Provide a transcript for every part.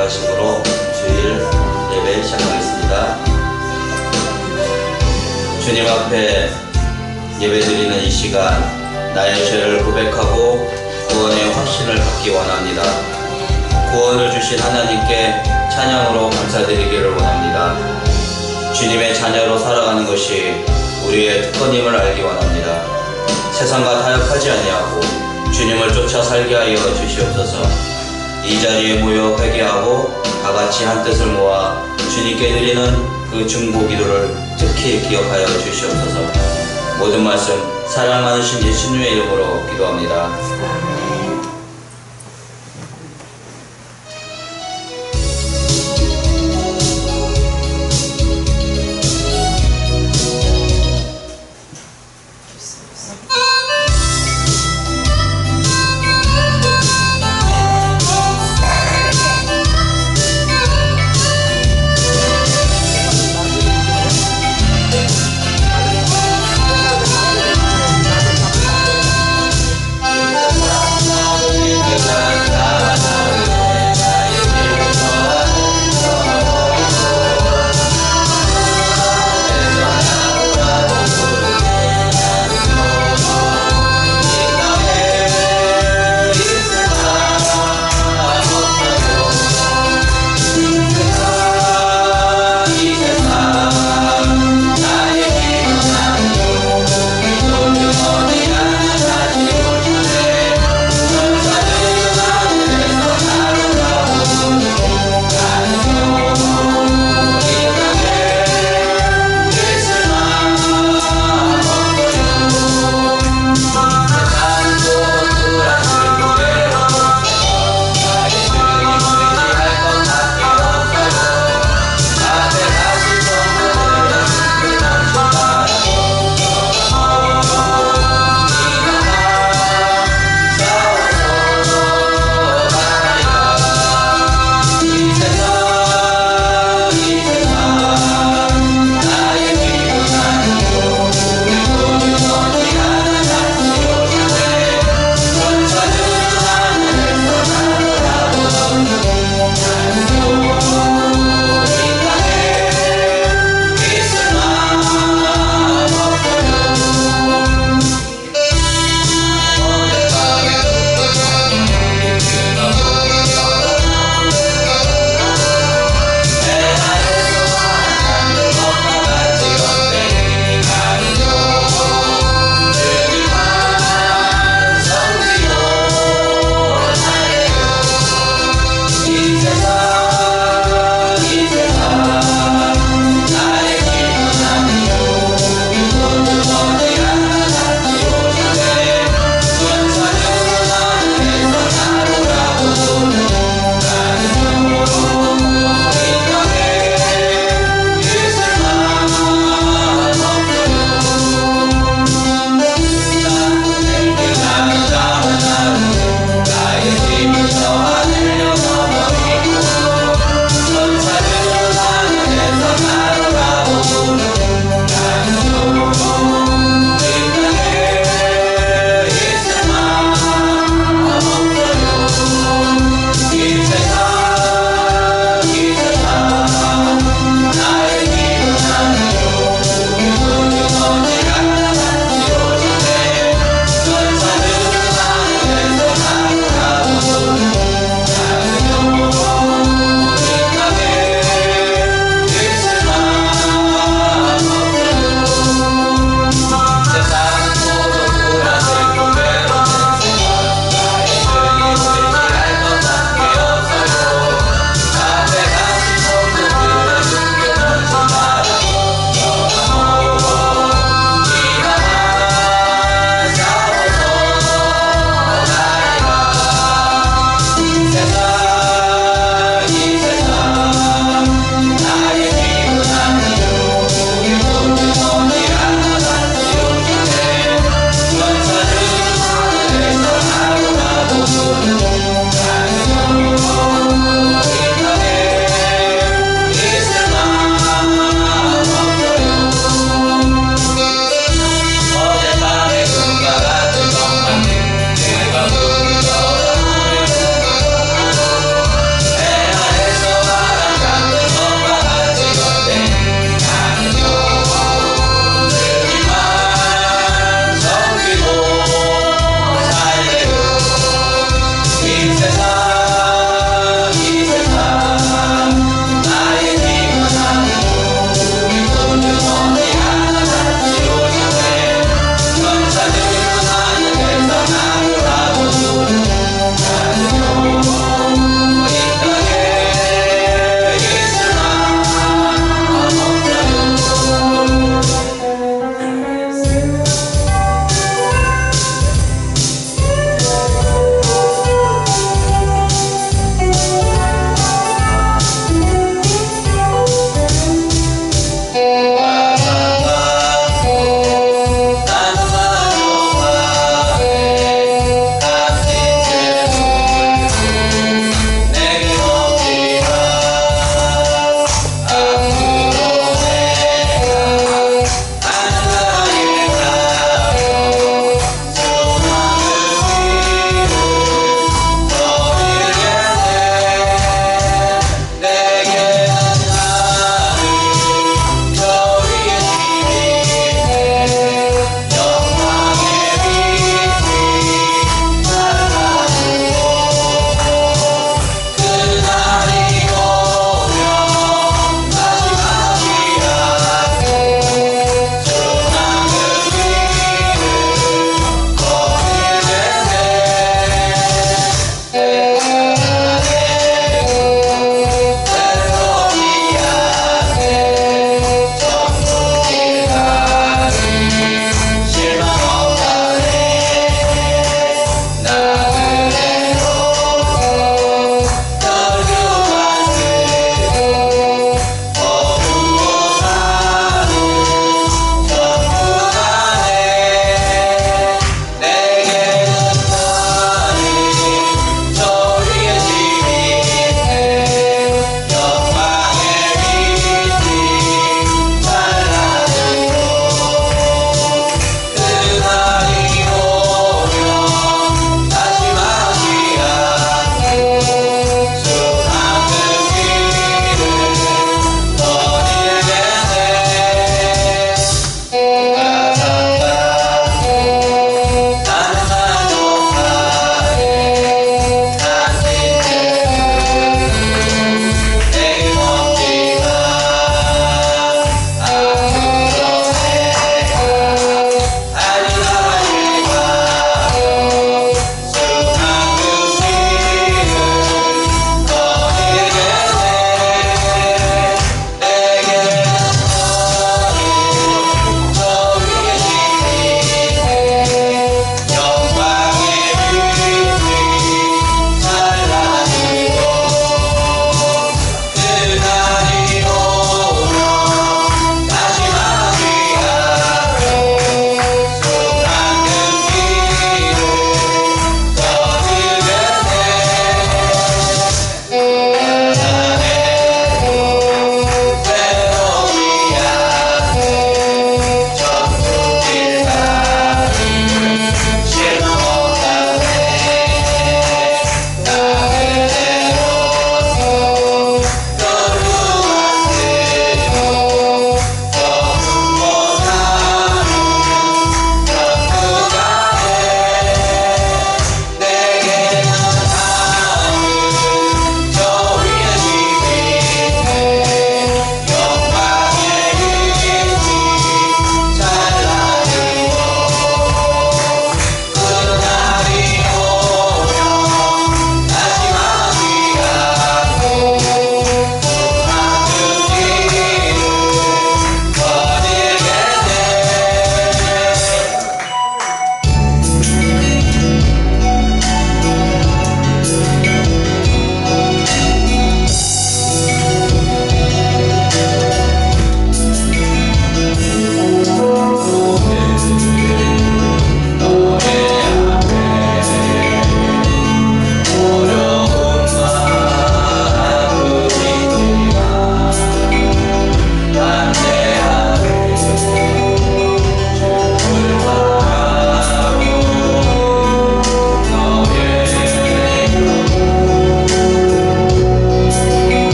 기도하심으로 주일 예배 시작하겠습니다. 주님 앞에 예배드리는 이 시간, 나의 죄를 고백하고 구원의 확신을 갖기 원합니다. 구원을 주신 하나님께 찬양으로 감사드리기를 원합니다. 주님의 자녀로 살아가는 것이 우리의 특권임을 알기 원합니다. 세상과 타협하지 아니하고 주님을 쫓아 살게 하여 주시옵소서. 이 자리에 모여 회개하고 다같이 한 뜻을 모아 주님께 드리는 그 중보 기도를 특히 기억하여 주시옵소서. 모든 말씀 사랑 많으신 예수님의 이름으로 기도합니다.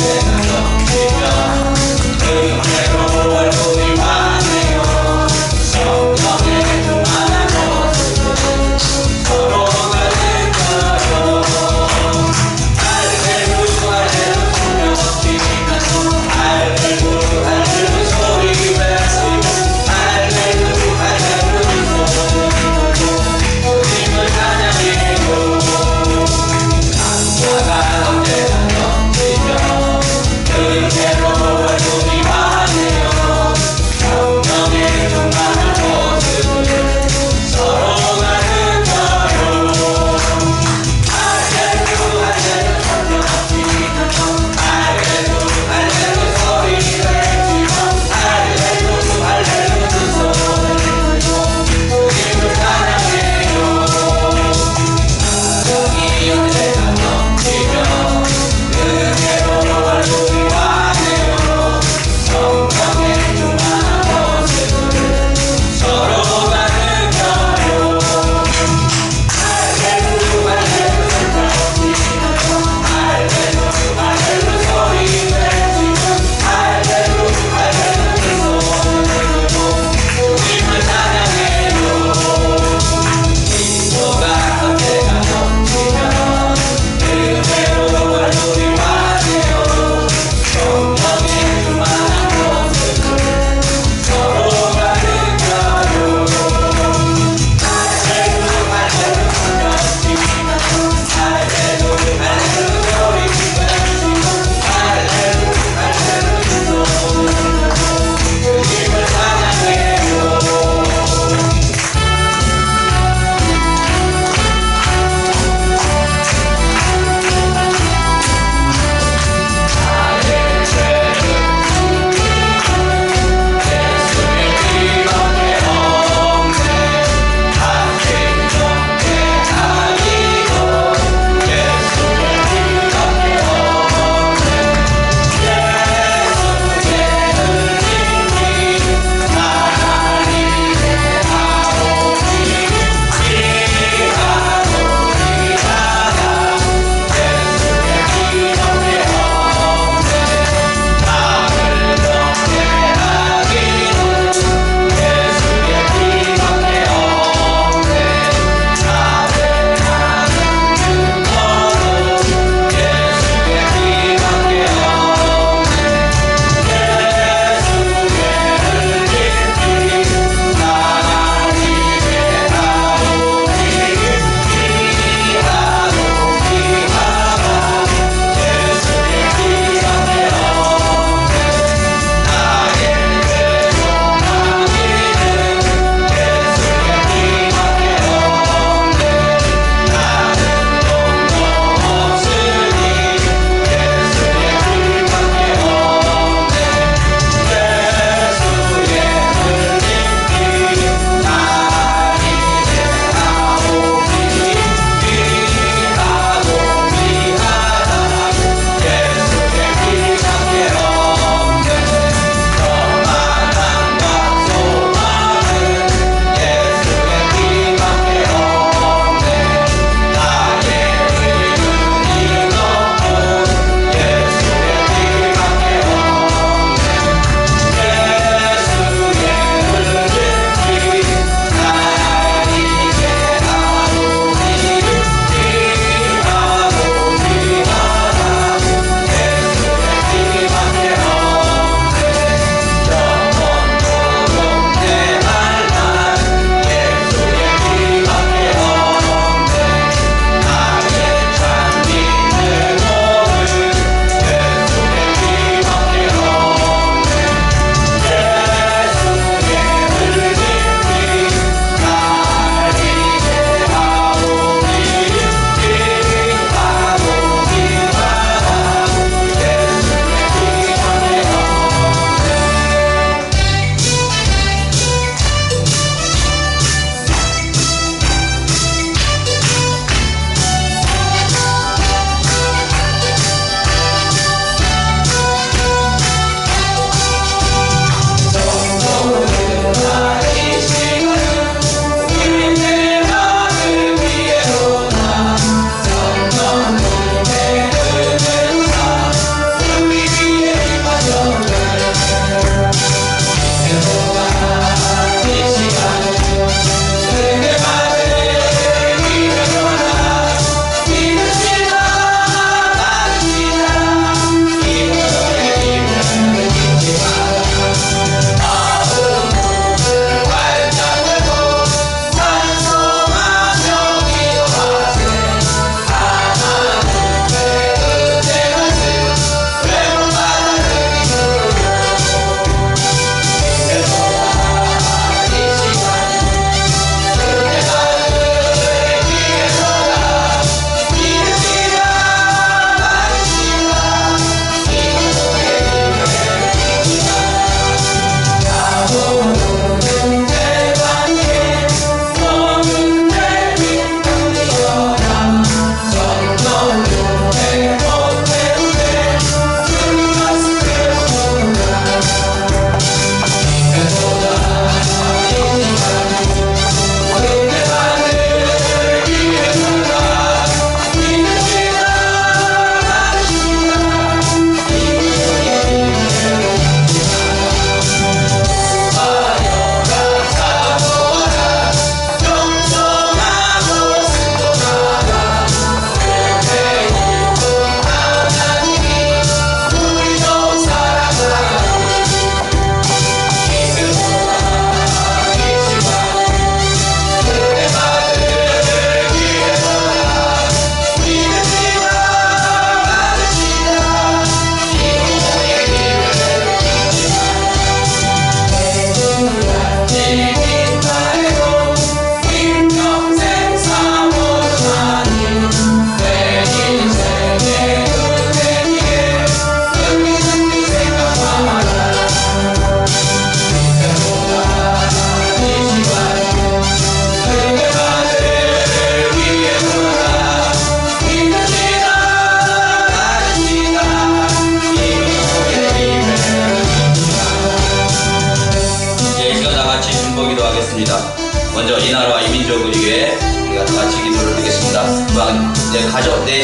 언제나 넘치며 은혜로 얼굴이 환해요 성령의 충만한 모습을 서로가 느껴요 할렐루야 할렐루야 소리치면서 할렐루야 할렐루야 소리 외치며 할렐루야 할렐루야 주님을 찬양해요 강가가 언제나 넘치며 은혜로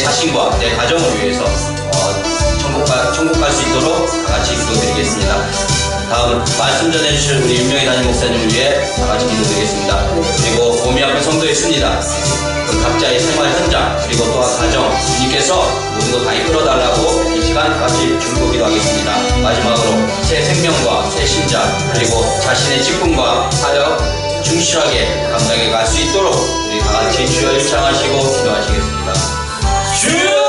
자신과 내 가정을 위해서 천국 갈 수 있도록 다 같이 기도드리겠습니다. 다음 말씀 전해주실 우리 윤명희 담임 목사님을 위해 다 같이 기도드리겠습니다. 그리고 봄이 앞에 성도에 있습니다. 그 각자의 생활 현장 그리고 또한 가정 주님께서 모든 것 다 이끌어달라고 이 시간 다 같이 중보기도 하겠습니다. 마지막으로 새 생명과 새 신장 그리고 자신의 직분과 사역 충실하게 감당해 갈 수 있도록 우리 다 같이 주여 일창하시고 기도하시겠습니다. 주여!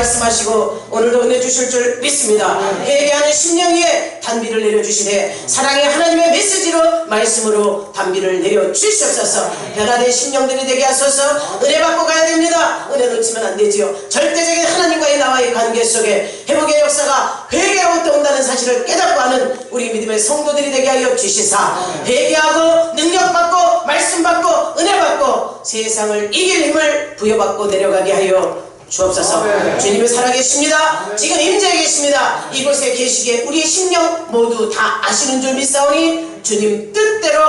말씀하시고 오늘도 은혜 주실 줄 믿습니다. 회개하는 심령 위에 단비를 내려주시네. 사랑의 하나님의 메시지로 말씀으로 단비를 내려주시옵소서. 변화된 심령들이 되게 하소서. 은혜 받고 가야 됩니다. 은혜 놓치면 안 되지요. 절대적인 하나님과의 나와의 관계 속에 회복의 역사가 회개하고 또 온다는 사실을 깨닫고 하는 우리 믿음의 성도들이 되게 하여 주시사 회개하고 능력받고 말씀받고 은혜받고 세상을 이길 힘을 부여받고 내려가게 하여 주옵소서. 주님이 살아계십니다. 지금 임재해 계십니다. 이곳에 계시기에 우리의 심령 모두 다 아시는 줄 믿사오니 주님 뜻대로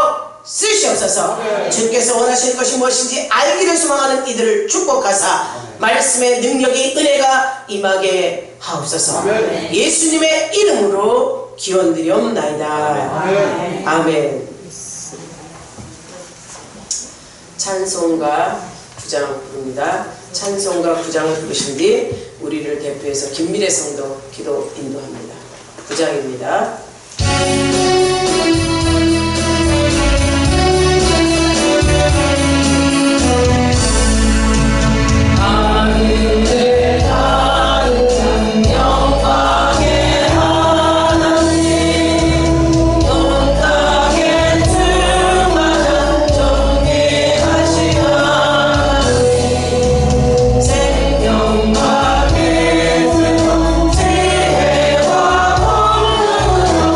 쓰시옵소서. 주께서 원하시는 것이 무엇인지 알기를 소망하는 이들을 축복하사 말씀의 능력이 은혜가 임하게 하옵소서. 예수님의 이름으로 기원드리옵나이다. 아멘. 찬송가 9장 부릅니다. 찬송가 9장을 부르신 뒤 우리를 대표해서 김미래 성도 기도 인도합니다. 9장입니다. 생명과 계승, 지혜와 권능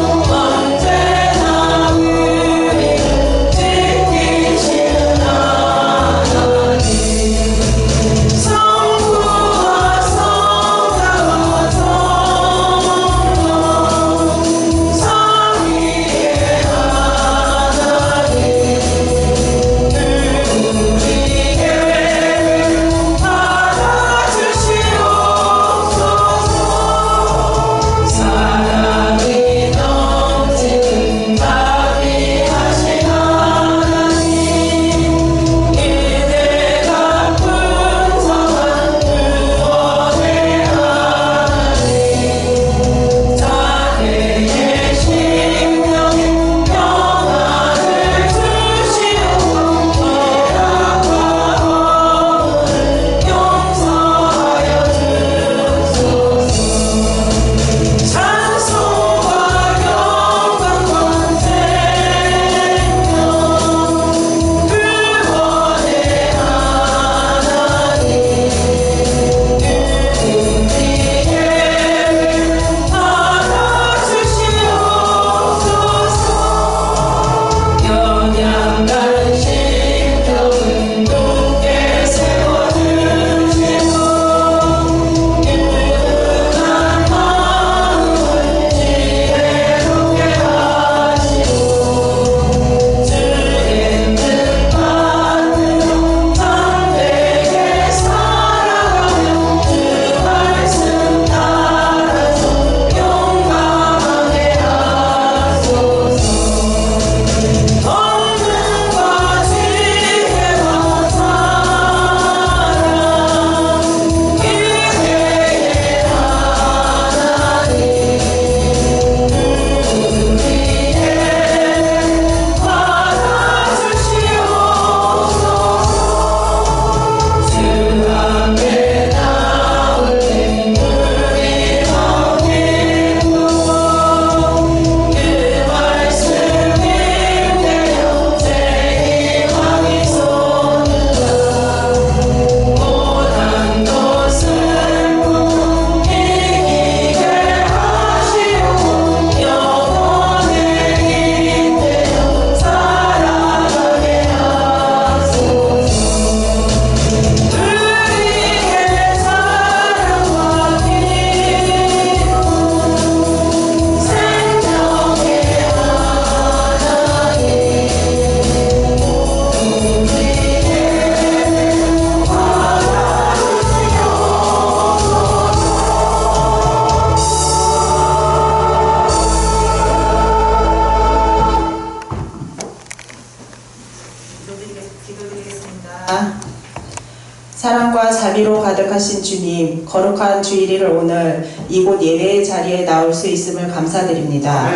고백하신 주님, 거룩한 주일을 오늘 이곳 예배의 자리에 나올 수 있음을 감사드립니다.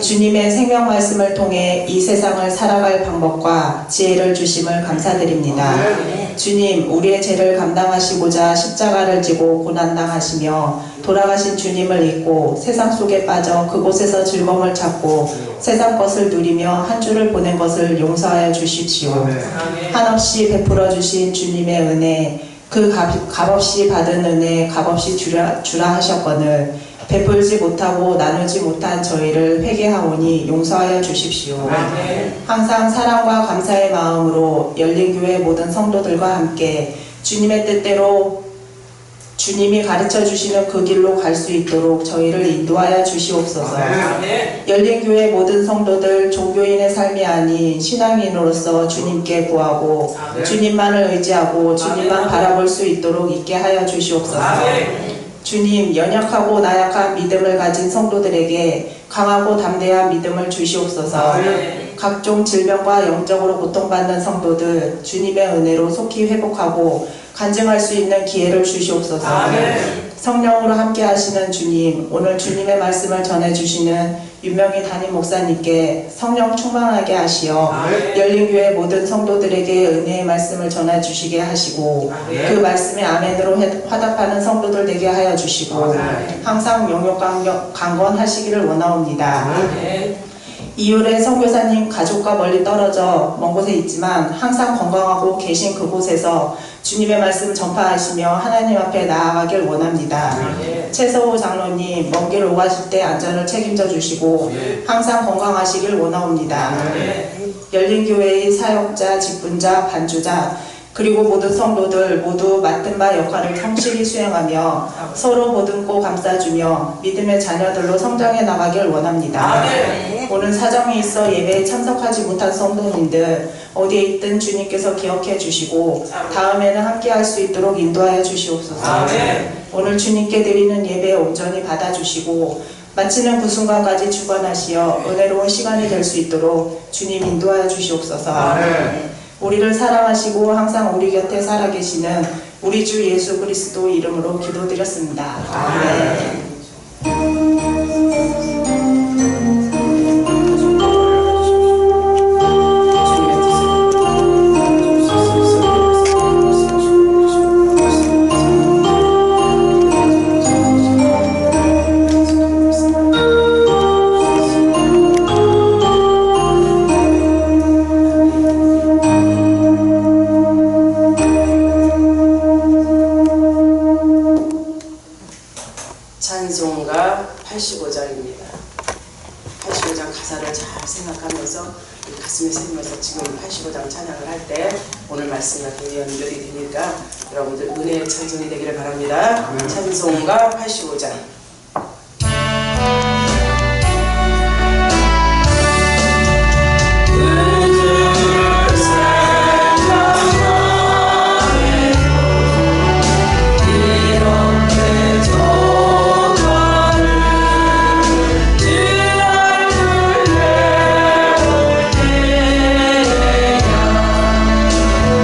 주님의 생명 말씀을 통해 이 세상을 살아갈 방법과 지혜를 주심을 감사드립니다. 주님, 우리의 죄를 감당하시고자 십자가를 지고 고난당하시며 돌아가신 주님을 잊고 세상 속에 빠져 그곳에서 즐거움을 찾고 세상 것을 누리며 한 주를 보낸 것을 용서하여 주십시오. 한없이 베풀어 주신 주님의 은혜, 그 값없이 받은 은혜 값없이 주라 하셨거늘 베풀지 못하고 나누지 못한 저희를 회개하오니 용서하여 주십시오. 항상 사랑과 감사의 마음으로 열린교회 모든 성도들과 함께 주님의 뜻대로 주님이 가르쳐 주시는 그 길로 갈 수 있도록 저희를 인도하여 주시옵소서. 열린교회 모든 성도들 종교인의 삶이 아닌 신앙인으로서 주님께 구하고 주님만을 의지하고 주님만 바라볼 수 있도록 있게 하여 주시옵소서. 주님, 연약하고 나약한 믿음을 가진 성도들에게 강하고 담대한 믿음을 주시옵소서. 각종 질병과 영적으로 고통받는 성도들 주님의 은혜로 속히 회복하고 간증할 수 있는 기회를 주시옵소서. 성령으로 함께 하시는 주님, 오늘 주님의 말씀을 전해주시는 윤명희 담임 목사님께 성령 충만하게 하시어 열린교회 모든 성도들에게 은혜의 말씀을 전해주시게 하시고 그 말씀에 아멘으로 화답하는 성도들 되게 하여 주시고 항상 영역 강건하시기를 원하옵니다. 이율의 선교사님 가족과 멀리 떨어져 먼 곳에 있지만 항상 건강하고 계신 그곳에서 주님의 말씀 전파하시며 하나님 앞에 나아가길 원합니다. 최서호 장로님 먼 길 오가실 때 안전을 책임져 주시고 항상 건강하시길 원하옵니다. 열린교회의 사역자, 직분자, 반주자 그리고 모든 성도들 모두 맡은 바 역할을 성실히 수행하며 서로 보듬고 감싸주며 믿음의 자녀들로 성장해 나가길 원합니다. 오늘 사정이 있어 예배에 참석하지 못한 성도님들 어디에 있든 주님께서 기억해 주시고 다음에는 함께 할 수 있도록 인도하여 주시옵소서. 오늘 주님께 드리는 예배 온전히 받아주시고 마치는 그 순간까지 주관하시어 은혜로운 시간이 될 수 있도록 주님 인도하여 주시옵소서. 우리를 사랑하시고 항상 우리 곁에 살아계시는 우리 주 예수 그리스도 이름으로 기도드렸습니다. 아멘. 찬송가 85장입니다. 85장 가사를 잘 생각하면서 가슴에 새기면서 지금 85장 찬양을 할 때 오늘 말씀과 굉장히 연결이 되니까 여러분들 은혜의 찬송이 되기를 바랍니다. 찬송가 85장.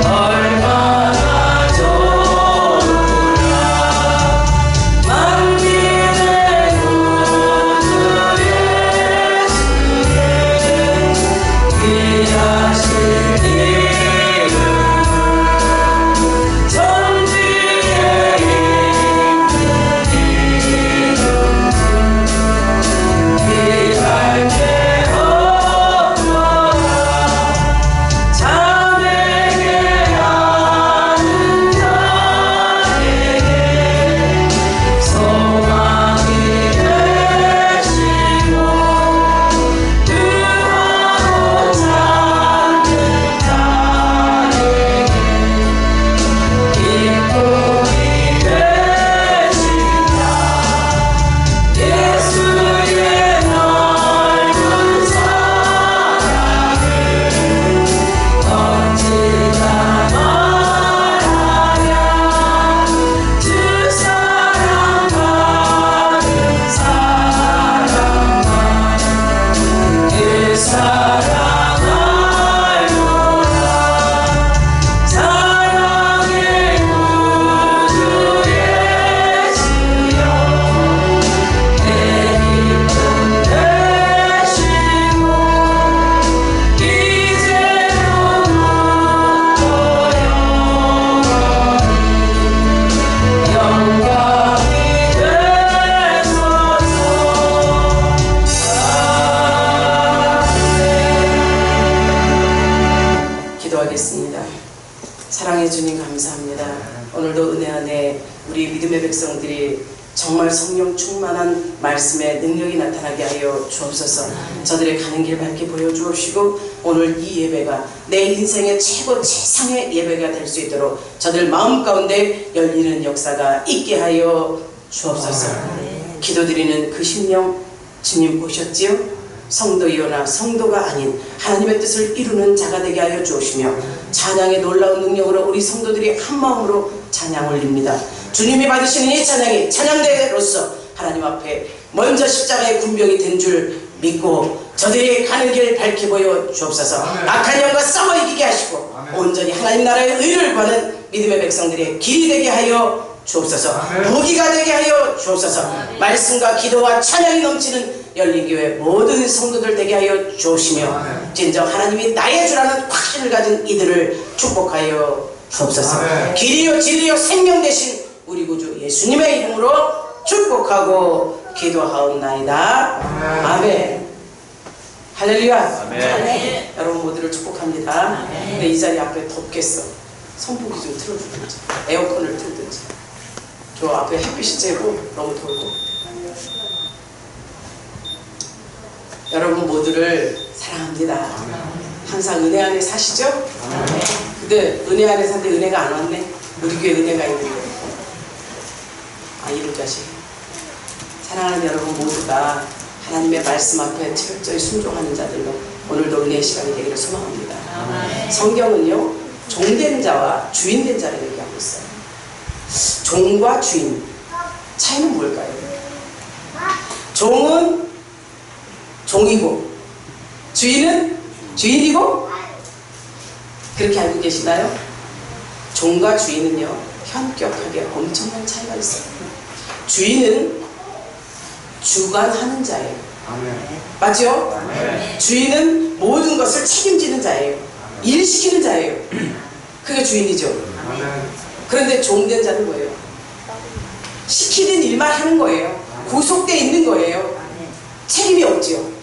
얼마나 좋으라 만민의 우리 믿음의 백성들이 정말 성령 충만한 말씀의 능력이 나타나게 하여 주옵소서. 저들의 가는 길 밝게 보여주옵시고 오늘 이 예배가 내 인생의 최상의 예배가 될 수 있도록 저들 마음 가운데 열리는 역사가 있게 하여 주옵소서. 기도드리는 그 심령 주님 보셨지요? 성도이오나 성도가 아닌 하나님의 뜻을 이루는 자가 되게 하여 주옵시며 찬양의 놀라운 능력으로 우리 성도들이 한마음으로 찬양 올립니다. 주님이 받으시는 이 찬양이 찬양대로서 하나님 앞에 먼저 십자가의 군병이 된 줄 믿고 저들이 가는 길 밝게 보여 주옵소서. 악한 영과 싸워 이기게 하시고 온전히 하나님 나라의 의를 구하는 믿음의 백성들의 길이 되게 하여 주옵소서. 무기가 되게 하여 주옵소서. 말씀과 기도와 찬양이 넘치는 열린교회 모든 성도들 되게 하여 주옵시며 진정 하나님이 나의 주라는 확신을 가진 이들을 축복하여 주옵소서. 길이요 진리요 생명 되신 우리 구주 예수님의 이름으로 축복하고 기도하옵나이다. 아멘. 할렐루야. 아멘. 여러분 모두를 축복합니다. 근데 이 자리 앞에 덥겠어. 선풍기 좀 틀어주든지 에어컨을 틀든지. 저 앞에 햇빛이 쬐고 너무 덥고. 여러분 모두를 사랑합니다. 항상 은혜 안에 사시죠? 근데 은혜 안에 사는데 은혜가 안 왔네. 우리 교회 은혜가 있는데. 이런 자식. 사랑하는 여러분 모두가 하나님의 말씀 앞에 철저히 순종하는 자들로 오늘도 은혜의 시간이 되기를 소망합니다. 성경은요 종된 자와 주인된 자를 얘기하고 있어요. 종과 주인 차이는 뭘까요? 종은 종이고 주인은 주인이고, 그렇게 알고 계시나요? 종과 주인은요 현격하게 엄청난 차이가 있어요. 주인은 주관하는 자예요. 맞죠? 주인은 모든 것을 책임지는 자예요. 일시키는 자예요. 그게 주인이죠. 그런데 종된 자는 뭐예요? 시키는 일만 하는 거예요. 구속되어 있는 거예요. 책임이 없지요.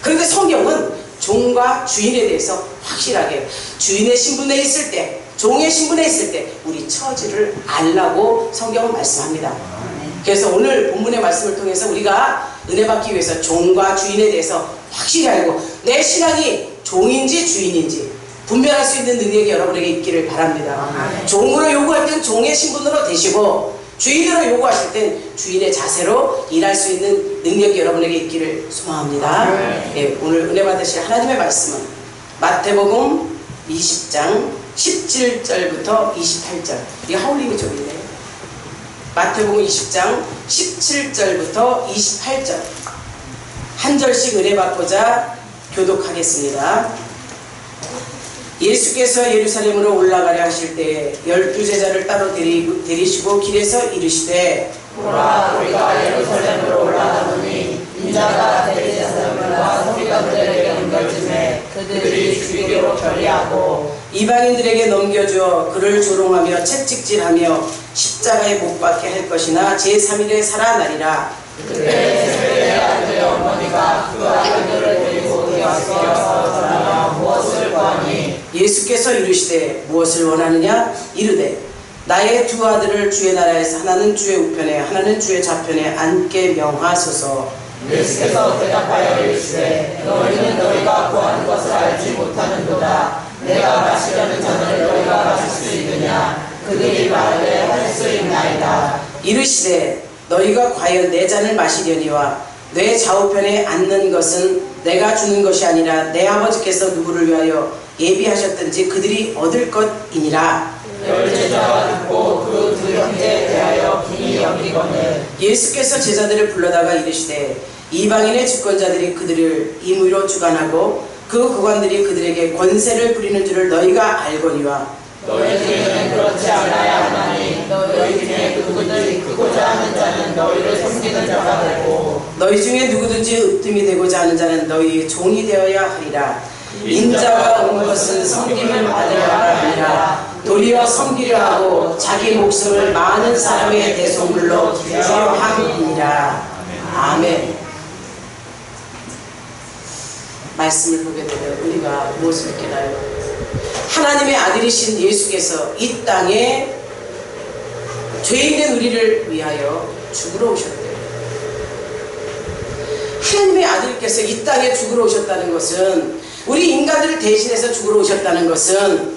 그런데 성경은 종과 주인에 대해서 확실하게 주인의 신분에 있을 때, 종의 신분에 있을 때 우리 처지를 알라고 성경은 말씀합니다. 그래서 오늘 본문의 말씀을 통해서 우리가 은혜 받기 위해서 종과 주인에 대해서 확실히 알고 내 신앙이 종인지 주인인지 분별할 수 있는 능력이 여러분에게 있기를 바랍니다. 종으로 요구할 땐 종의 신분으로 되시고 주인으로 요구하실 땐 주인의 자세로 일할 수 있는 능력이 여러분에게 있기를 소망합니다. 네, 오늘 은혜 받으실 하나님의 말씀은 마태복음 20장 17절부터 28절. 이게 하울링이 좀 있네요. 마태복음 20장 17절부터 28절 한 절씩 은혜 받고자 교독하겠습니다. 예수께서 예루살렘으로 올라가려 하실 때 12제자를 따로 데리시고 길에서 이르시되, 보라, 우리가 예루살렘으로 올라가노니 인자가 대제사장들과 서기관들에게 넘겨주매 그들이 죽이기로 결의하고 이방인들에게 넘겨주어 그를 조롱하며 채찍질하며 십자가에 못 박게 할 것이나 제3일에 살아나리라. 그때 세례의 아들의 어머니가 그 아들들을 데리고 되어서 전하며 무엇을 구하니 예수께서 이르시되 무엇을 원하느냐? 이르되 나의 두 아들을 주의 나라에서 하나는 주의 우편에 하나는 주의 좌편에 앉게 명하소서. 예수께서 대답하여 이르시되 너희는 너희가 구하는 것을 알지 못하는도다. 내가 마시려는 잔을 너희가 마실 수 있느냐? 그들이 말하되 할 수 있나이다. 이르시되 너희가 과연 내 잔을 마시려니와 내 좌우편에 앉는 것은 내가 주는 것이 아니라 내 아버지께서 누구를 위하여 예비하셨든지 그들이 얻을 것이니라. 열제자가 듣고 그 두 형제에 대하여 분이 여기거늘 예수께서 제자들을 불러다가 이르시되 이방인의 집권자들이 그들을 임의로 주관하고 그 고관들이 그들에게 권세를 부리는 줄을 너희가 알거니와 너희 중에는 그렇지 않아야 하나니 너희 중에 누구든지 크고자 하는 자는 너희를 섬기는 자가 되고 너희 중에 누구든지 으뜸이 되고자 하는 자는 너희의 종이 되어야 하리라. 인자가 온 것은 섬김을 받으려가 아니라 도리어 섬기려 하고 자기 목숨을 많은 사람의 대속물로 주려 함이니라. 아멘. 말씀을 보게 되면 우리가 무엇을 깨달아요? 하나님의 아들이신 예수께서 이 땅에 죄인된 우리를 위하여 죽으러 오셨대요. 하나님의 아들께서 이 땅에 죽으러 오셨다는 것은, 우리 인간들을 대신해서 죽으러 오셨다는 것은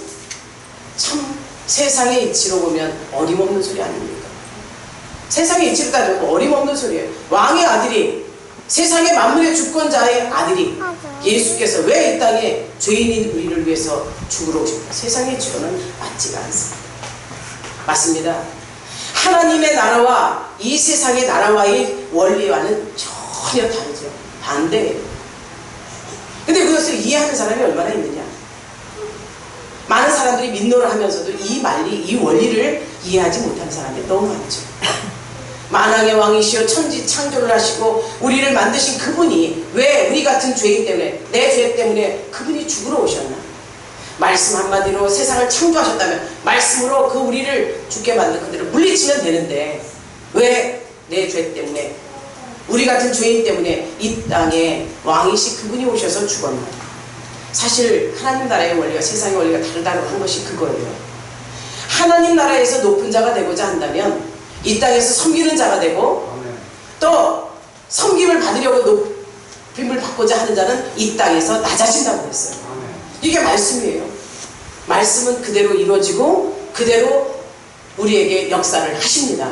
참 세상의 이치로 보면 어림없는 소리 아닙니까? 세상의 이치로 따지면 어림없는 소리예요. 왕의 아들이, 세상의 만물의 주권자의 아들이, 예수께서 왜 이 땅에 죄인인 우리를 위해서 죽으러 오셨다? 세상의 이치로는 맞지가 않습니다. 맞습니다. 하나님의 나라와 이 세상의 나라와의 원리와는 전혀 다르죠. 반대예요. 근데 그것을 이해하는 사람이 얼마나 있느냐? 많은 사람들이 민노를 하면서도 이 원리를 이해하지 못하는 사람이 너무 많죠. 만왕의 왕이시여 천지 창조를 하시고 우리를 만드신 그분이 왜 우리 같은 죄인 때문에, 내 죄 때문에 그분이 죽으러 오셨나? 말씀 한마디로 세상을 창조하셨다면 말씀으로 그 우리를 죽게 만든 그들을 물리치면 되는데 왜 내 죄 때문에, 우리 같은 죄인 때문에 이 땅에 왕이시 그분이 오셔서 죽었나? 사실 하나님 나라의 원리와 세상의 원리가 다르다고 한 것이 그거예요. 하나님 나라에서 높은 자가 되고자 한다면 이 땅에서 섬기는 자가 되고, 또 섬김을 받으려고 높임을 받고자 하는 자는 이 땅에서 낮아진다고 했어요. 이게 말씀이에요. 말씀은 그대로 이루어지고 그대로 우리에게 역사를 하십니다.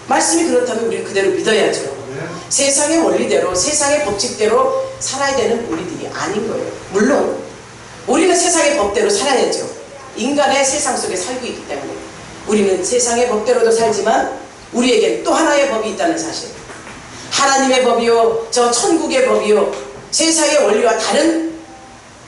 말씀이 그렇다면 우리는 그대로 믿어야죠. 세상의 원리대로, 세상의 법칙대로 살아야 되는 우리들이 아닌 거예요. 물론 우리는 세상의 법대로 살아야죠. 인간의 세상 속에 살고 있기 때문에 우리는 세상의 법대로도 살지만 우리에겐 또 하나의 법이 있다는 사실, 하나님의 법이요, 저 천국의 법이요, 세상의 원리와 다른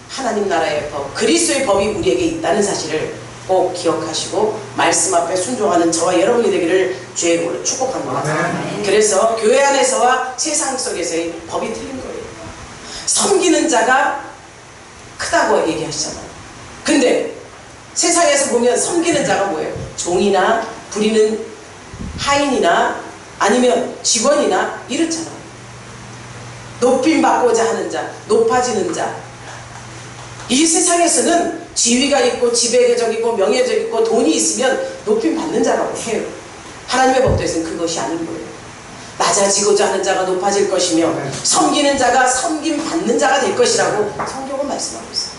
하나님 나라의 법, 그리스도의 법이 우리에게 있다는 사실을 꼭 기억하시고 말씀 앞에 순종하는 저와 여러분이 되기를 주의 이름으로 축복합니다. 그래서 교회 안에서와 세상 속에서의 법이 틀린 거예요. 섬기는 자가 크다고 얘기하시잖아요. 근데 세상에서 보면 섬기는 자가 뭐예요? 종이나 부리는 하인이나 아니면 직원이나 이렇잖아요. 높임 받고자 하는 자, 높아지는 자. 이 세상에서는 지위가 있고 지배적이고 명예적이고 돈이 있으면 높임 받는 자라고 해요. 하나님의 법도에서는 그것이 아닌 거예요. 낮아지고자 하는 자가 높아질 것이며 섬기는 자가 섬김 받는 자가 될 것이라고 성경은 말씀하고 있어요.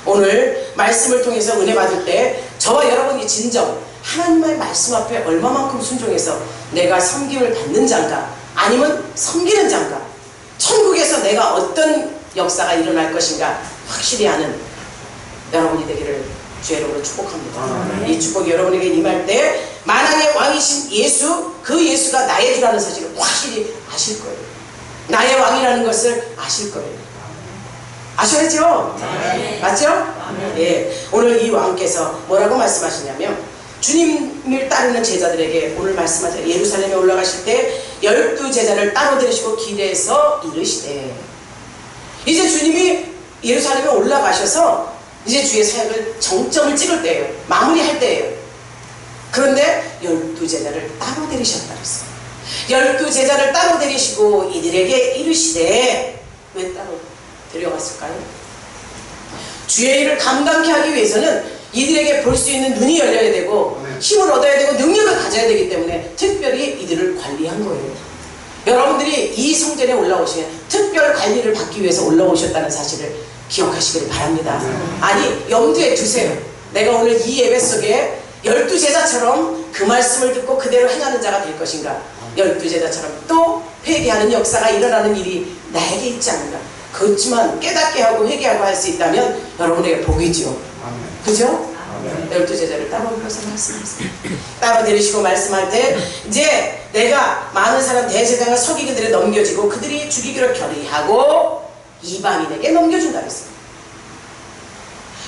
오늘 말씀을 통해서 은혜 받을 때 저와 여러분이 진정 하나님의 말씀 앞에 얼마만큼 순종해서 내가 섬김을 받는 자인가, 아니면 섬기는 자인가, 천국에서 내가 어떤 역사가 일어날 것인가 확실히 아는 여러분이 되기를 주의 이름으로 축복합니다. 이 축복이 여러분에게 임할 때 만왕의 왕이신 예수, 그 예수가 나의 주라는 사실을 확실히 아실 거예요. 나의 왕이라는 것을 아실 거예요. 아셔야죠? 맞죠? 예. 오늘 이 왕께서 뭐라고 말씀하시냐면, 주님을 따르는 제자들에게 오늘 말씀하자, 예루살렘에 올라가실 때 12제자를 따로 들으시고 길에서 이르시되, 이제 주님이 예루살렘에 올라가셔서 이제 주의 사역을 정점을 찍을 때예요. 마무리할 때예요. 그런데 12제자를 따로 데리셨다 그랬어요. 12제자를 따로 데리시고 이들에게 이르시되, 왜 따로 데려갔을까요? 주의 일을 감당케 하기 위해서는 이들에게 볼 수 있는 눈이 열려야 되고 힘을 얻어야 되고 능력을 가져야 되기 때문에 특별히 이들을 관리한 거예요. 여러분들이 이 성전에 올라오시면 특별 관리를 받기 위해서 올라오셨다는 사실을 기억하시길 바랍니다. 아니, 염두에 두세요. 내가 오늘 이 예배 속에 12제자처럼 그 말씀을 듣고 그대로 행하는 자가 될 것인가, 12제자처럼 또 회개하는 역사가 일어나는 일이 나에게 있지 않는가. 그렇지만 깨닫게 하고 회개하고 할 수 있다면 여러분에게 복이지요. 그죠? 12제자를 따로 불러서 말씀하세요. 따로 데리시고 말씀할 때, 이제 내가 많은 사람 대제사장을 서기관들에 넘겨지고 그들이 죽이기로 결의하고 이방인에게 넘겨준다 그랬어요.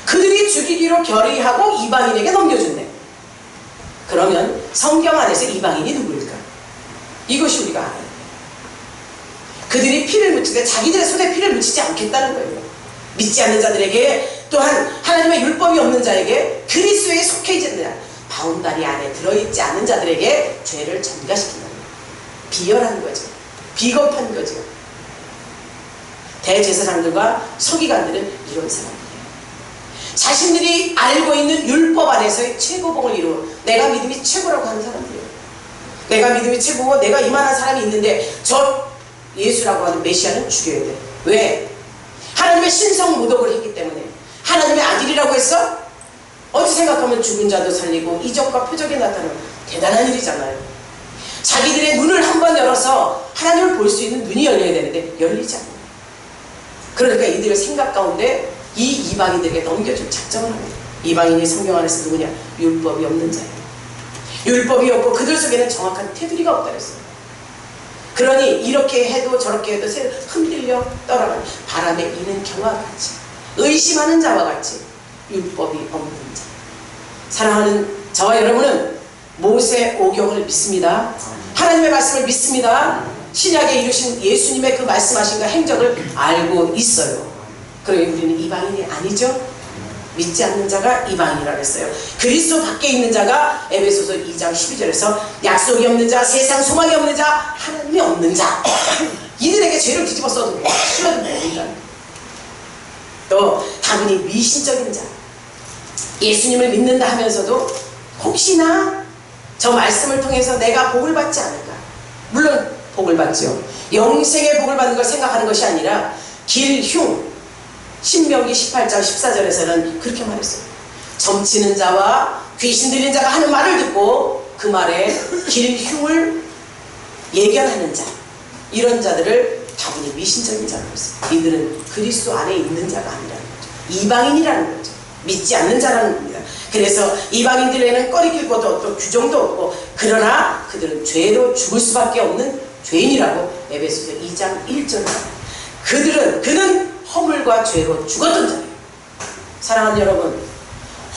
그들이 죽이기로 결의하고 이방인에게 넘겨준대. 그러면 성경 안에서 이방인이 누구일까? 이것이 우리가 알아야 돼요. 그들이 피를 묻히되 자기들의 손에 피를 묻히지 않겠다는 거예요. 믿지 않는 자들에게, 또한 하나님의 율법이 없는 자에게, 그리스도에 속해 있는 자, 바운다리 안에 들어있지 않은 자들에게 죄를 전가시킨다는 거예요. 비열한 거죠. 비겁한 거죠. 대제사장들과 서기관들은 이런 사람이에요. 자신들이 알고 있는 율법 안에서의 최고봉을 이루어 내가 믿음이 최고라고 하는 사람들이에요. 내가 믿음이 최고고 내가 이만한 사람이 있는데 저 예수라고 하는 메시아는 죽여야 돼. 왜? 하나님의 신성 모독을 했기 때문에. 하나님의 아들이라고 했어? 어찌 생각하면 죽은 자도 살리고 이적과 표적이 나타나는 대단한 일이잖아요. 자기들의 눈을 한번 열어서 하나님을 볼 수 있는 눈이 열려야 되는데 열리지 않아요. 그러니까 이들의 생각 가운데 이 이방인들에게 넘겨줄 작정을 합니다. 이방인이 성경 안에서 누구냐? 율법이 없는 자예요. 율법이 없고 그들 속에는 정확한 테두리가 없다 그랬어요. 그러니 이렇게 해도 저렇게 해도 흔들려 떠나가는 바람에 이는 경과 같이 의심하는 자와 같이 율법이 없는 자. 사랑하는 저와 여러분은 모세 오경을 믿습니다. 하나님의 말씀을 믿습니다. 신약에 이루신 예수님의 그 말씀하신가 행적을 알고 있어요. 그러니 우리는 이방인이 아니죠. 믿지 않는 자가 이방인이라고 했어요. 그리스도 밖에 있는 자가 에베소서 2장 12절에서 약속이 없는 자, 세상 소망이 없는 자, 하나님이 없는 자. 이들에게 죄를 뒤집어 써도 실어도 모른다. 또 다분히 미신적인 자, 예수님을 믿는다 하면서도 혹시나 저 말씀을 통해서 내가 복을 받지 않을까. 물론 복을 받죠. 영생의 복을 받는 걸 생각하는 것이 아니라 길흉, 신명기 18장 14절에서는 그렇게 말했어요. 점치는 자와 귀신 들린 자가 하는 말을 듣고 그 말에 길흉을 예견하는 자, 이런 자들을 다분히 미신적인 자라고 했어요. 이들은 그리스도 안에 있는 자가 아니라는 거죠. 이방인이라는 거죠. 믿지 않는 자라는 겁니다. 그래서 이방인들에는 꺼리낄 것도 없고 규정도 없고 그러나 그들은 죄로 죽을 수밖에 없는 죄인이라고 에베소서 2장 1절에 그는 허물과 죄로 죽었던 자예요. 사랑하는 여러분,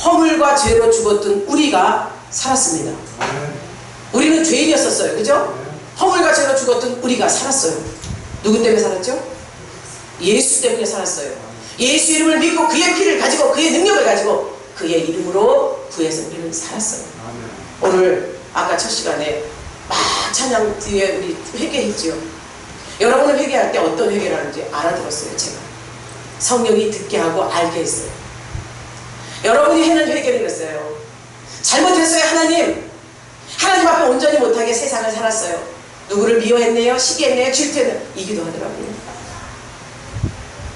허물과 죄로 죽었던 우리가 살았습니다. 우리는 죄인이었었어요. 그죠? 허물과 죄로 죽었던 우리가 살았어요. 누구 때문에 살았죠? 예수 때문에 살았어요. 예수 이름을 믿고 그의 피를 가지고 그의 능력을 가지고 그의 이름으로 구해서 우리는 살았어요. 오늘 아까 첫 시간에 막 찬양 뒤에 우리 회개했지요. 여러분은 회개할 때 어떤 회개를 하는지 알아들었어요. 제가 성령이 듣게 하고 알게 했어요. 여러분이 해는 회개를 했어요. 잘못했어요. 하나님 앞에 온전히 못하게 세상을 살았어요. 누구를 미워했네요, 시기했네요, 질투했네요. 이기도 하더라고요.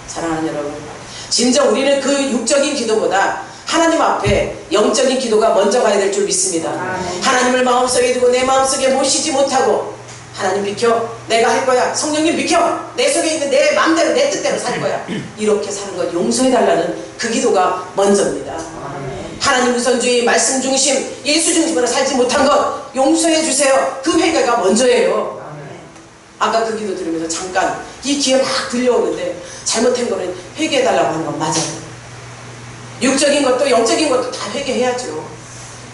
사랑하는 여러분, 진정 우리는 그 육적인 기도보다 하나님 앞에 영적인 기도가 먼저 가야 될 줄 믿습니다. 하나님을 마음속에 두고 내 마음속에 모시지 못하고 하나님 비켜, 내가 할 거야. 성령님 비켜, 내 속에 있는 내 마음대로 내 뜻대로 살 거야. 이렇게 사는 것 용서해달라는 그 기도가 먼저입니다. 하나님 우선주의, 말씀 중심, 예수 중심으로 살지 못한 것 용서해 주세요. 그 회개가 먼저예요. 아까 그 기도 들으면서 잠깐 이 귀에 막 들려오는데 잘못한 거는 회개해달라고 하는 건 맞아요. 육적인 것도 영적인 것도 다 회개해야죠.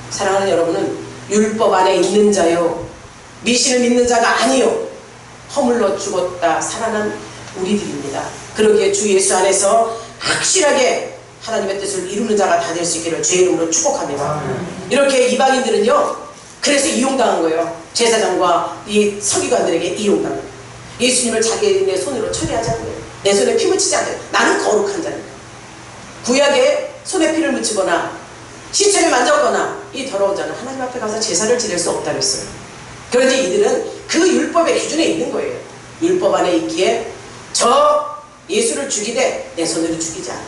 사랑하는 여러분은 율법 안에 있는 자요, 미신을 믿는 자가 아니요, 허물로 죽었다 살아난 우리들입니다. 그러기에 주 예수 안에서 확실하게 하나님의 뜻을 이루는 자가 다 될 수 있기를 주의 이름으로 축복합니다. 이렇게 이방인들은요, 그래서 이용당한 거예요. 제사장과 이 서기관들에게 이용당한 거예요. 예수님을 자기네 손으로 처리하자는 거예요. 내 손에 피 묻히지 않아요. 나는 거룩한 자니까. 구약에 손에 피를 묻히거나 시체를 만졌거나 이 더러운 자는 하나님 앞에 가서 제사를 지낼 수 없다고 했어요. 그런데 이들은 그 율법의 기준에 있는 거예요. 율법 안에 있기에 저 예수를 죽이되 내 손으로 죽이지 않아.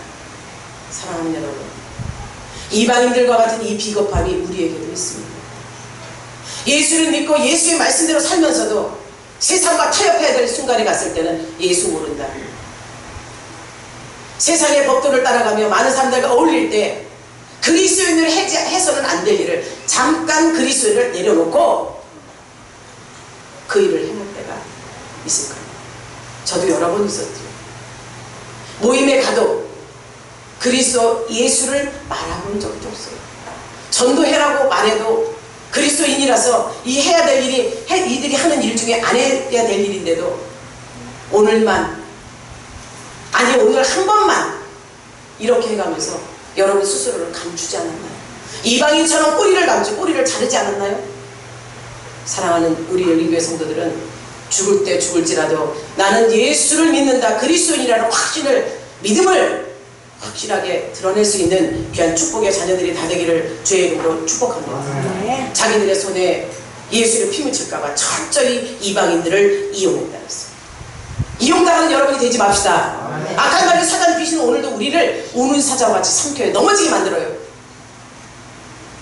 사랑하는 여러분, 이방인들과 같은 이 비겁함이 우리에게도 있습니다. 예수를 믿고 예수의 말씀대로 살면서도 세상과 타협해야 될 순간에 갔을 때는 예수 모른다, 세상의 법도를 따라가며 많은 사람들과 어울릴 때 그리스도인을 해서는 안 될 일을 잠깐 그리스도인을 내려놓고 그 일을 행할 때가 있을 거예요. 저도 여러 번 있었죠. 모임에 가도 그리스도 예수를 말아본 적도 없어요. 전도해라고 말해도 그리스도인이라서 이 해야 될 일이 이들이 하는 일 중에 안 해야 될 일인데도 오늘만, 아니 오늘 한 번만 이렇게 해가면서 여러분 스스로를 감추지 않았나요? 이방인처럼 꼬리를 감추고 꼬리를 자르지 않았나요? 사랑하는 우리 열린교회 성도들은 죽을 때 죽을지라도 나는 예수를 믿는다, 그리스도인이라는 확신을, 믿음을 확실하게 드러낼 수 있는 귀한 축복의 자녀들이 다 되기를 주의 이름으로 축복합니다. 자기들의 손에 예수를 피 묻힐까봐 철저히 이방인들을 이용했다 그랬어요. 이용당하는 여러분이 되지 맙시다. 악한 말의 사단 귀신은 오늘도 우리를 우는 사자와 같이 삼켜요. 넘어지게 만들어요.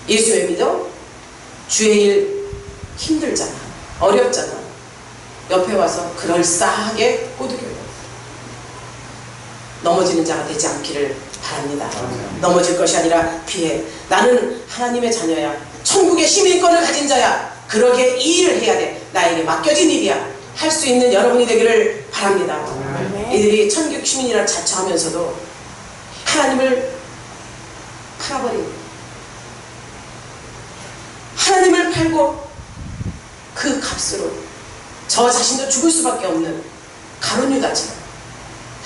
예수 왜 믿어? 주의 일 힘들잖아. 어렵잖아. 옆에 와서 그럴싸하게 꼬드겨요. 넘어지는 자가 되지 않기를 바랍니다. 넘어질 것이 아니라 피해. 나는 하나님의 자녀야. 천국의 시민권을 가진 자야. 그러기에 이 일을 해야 돼. 나에게 맡겨진 일이야. 할 수 있는 여러분이 되기를 바랍니다. 이들이 천국 시민이라 자처하면서도 하나님을 팔아버린, 하나님을 팔고 그 값으로 저 자신도 죽을 수밖에 없는 가룟 유다처럼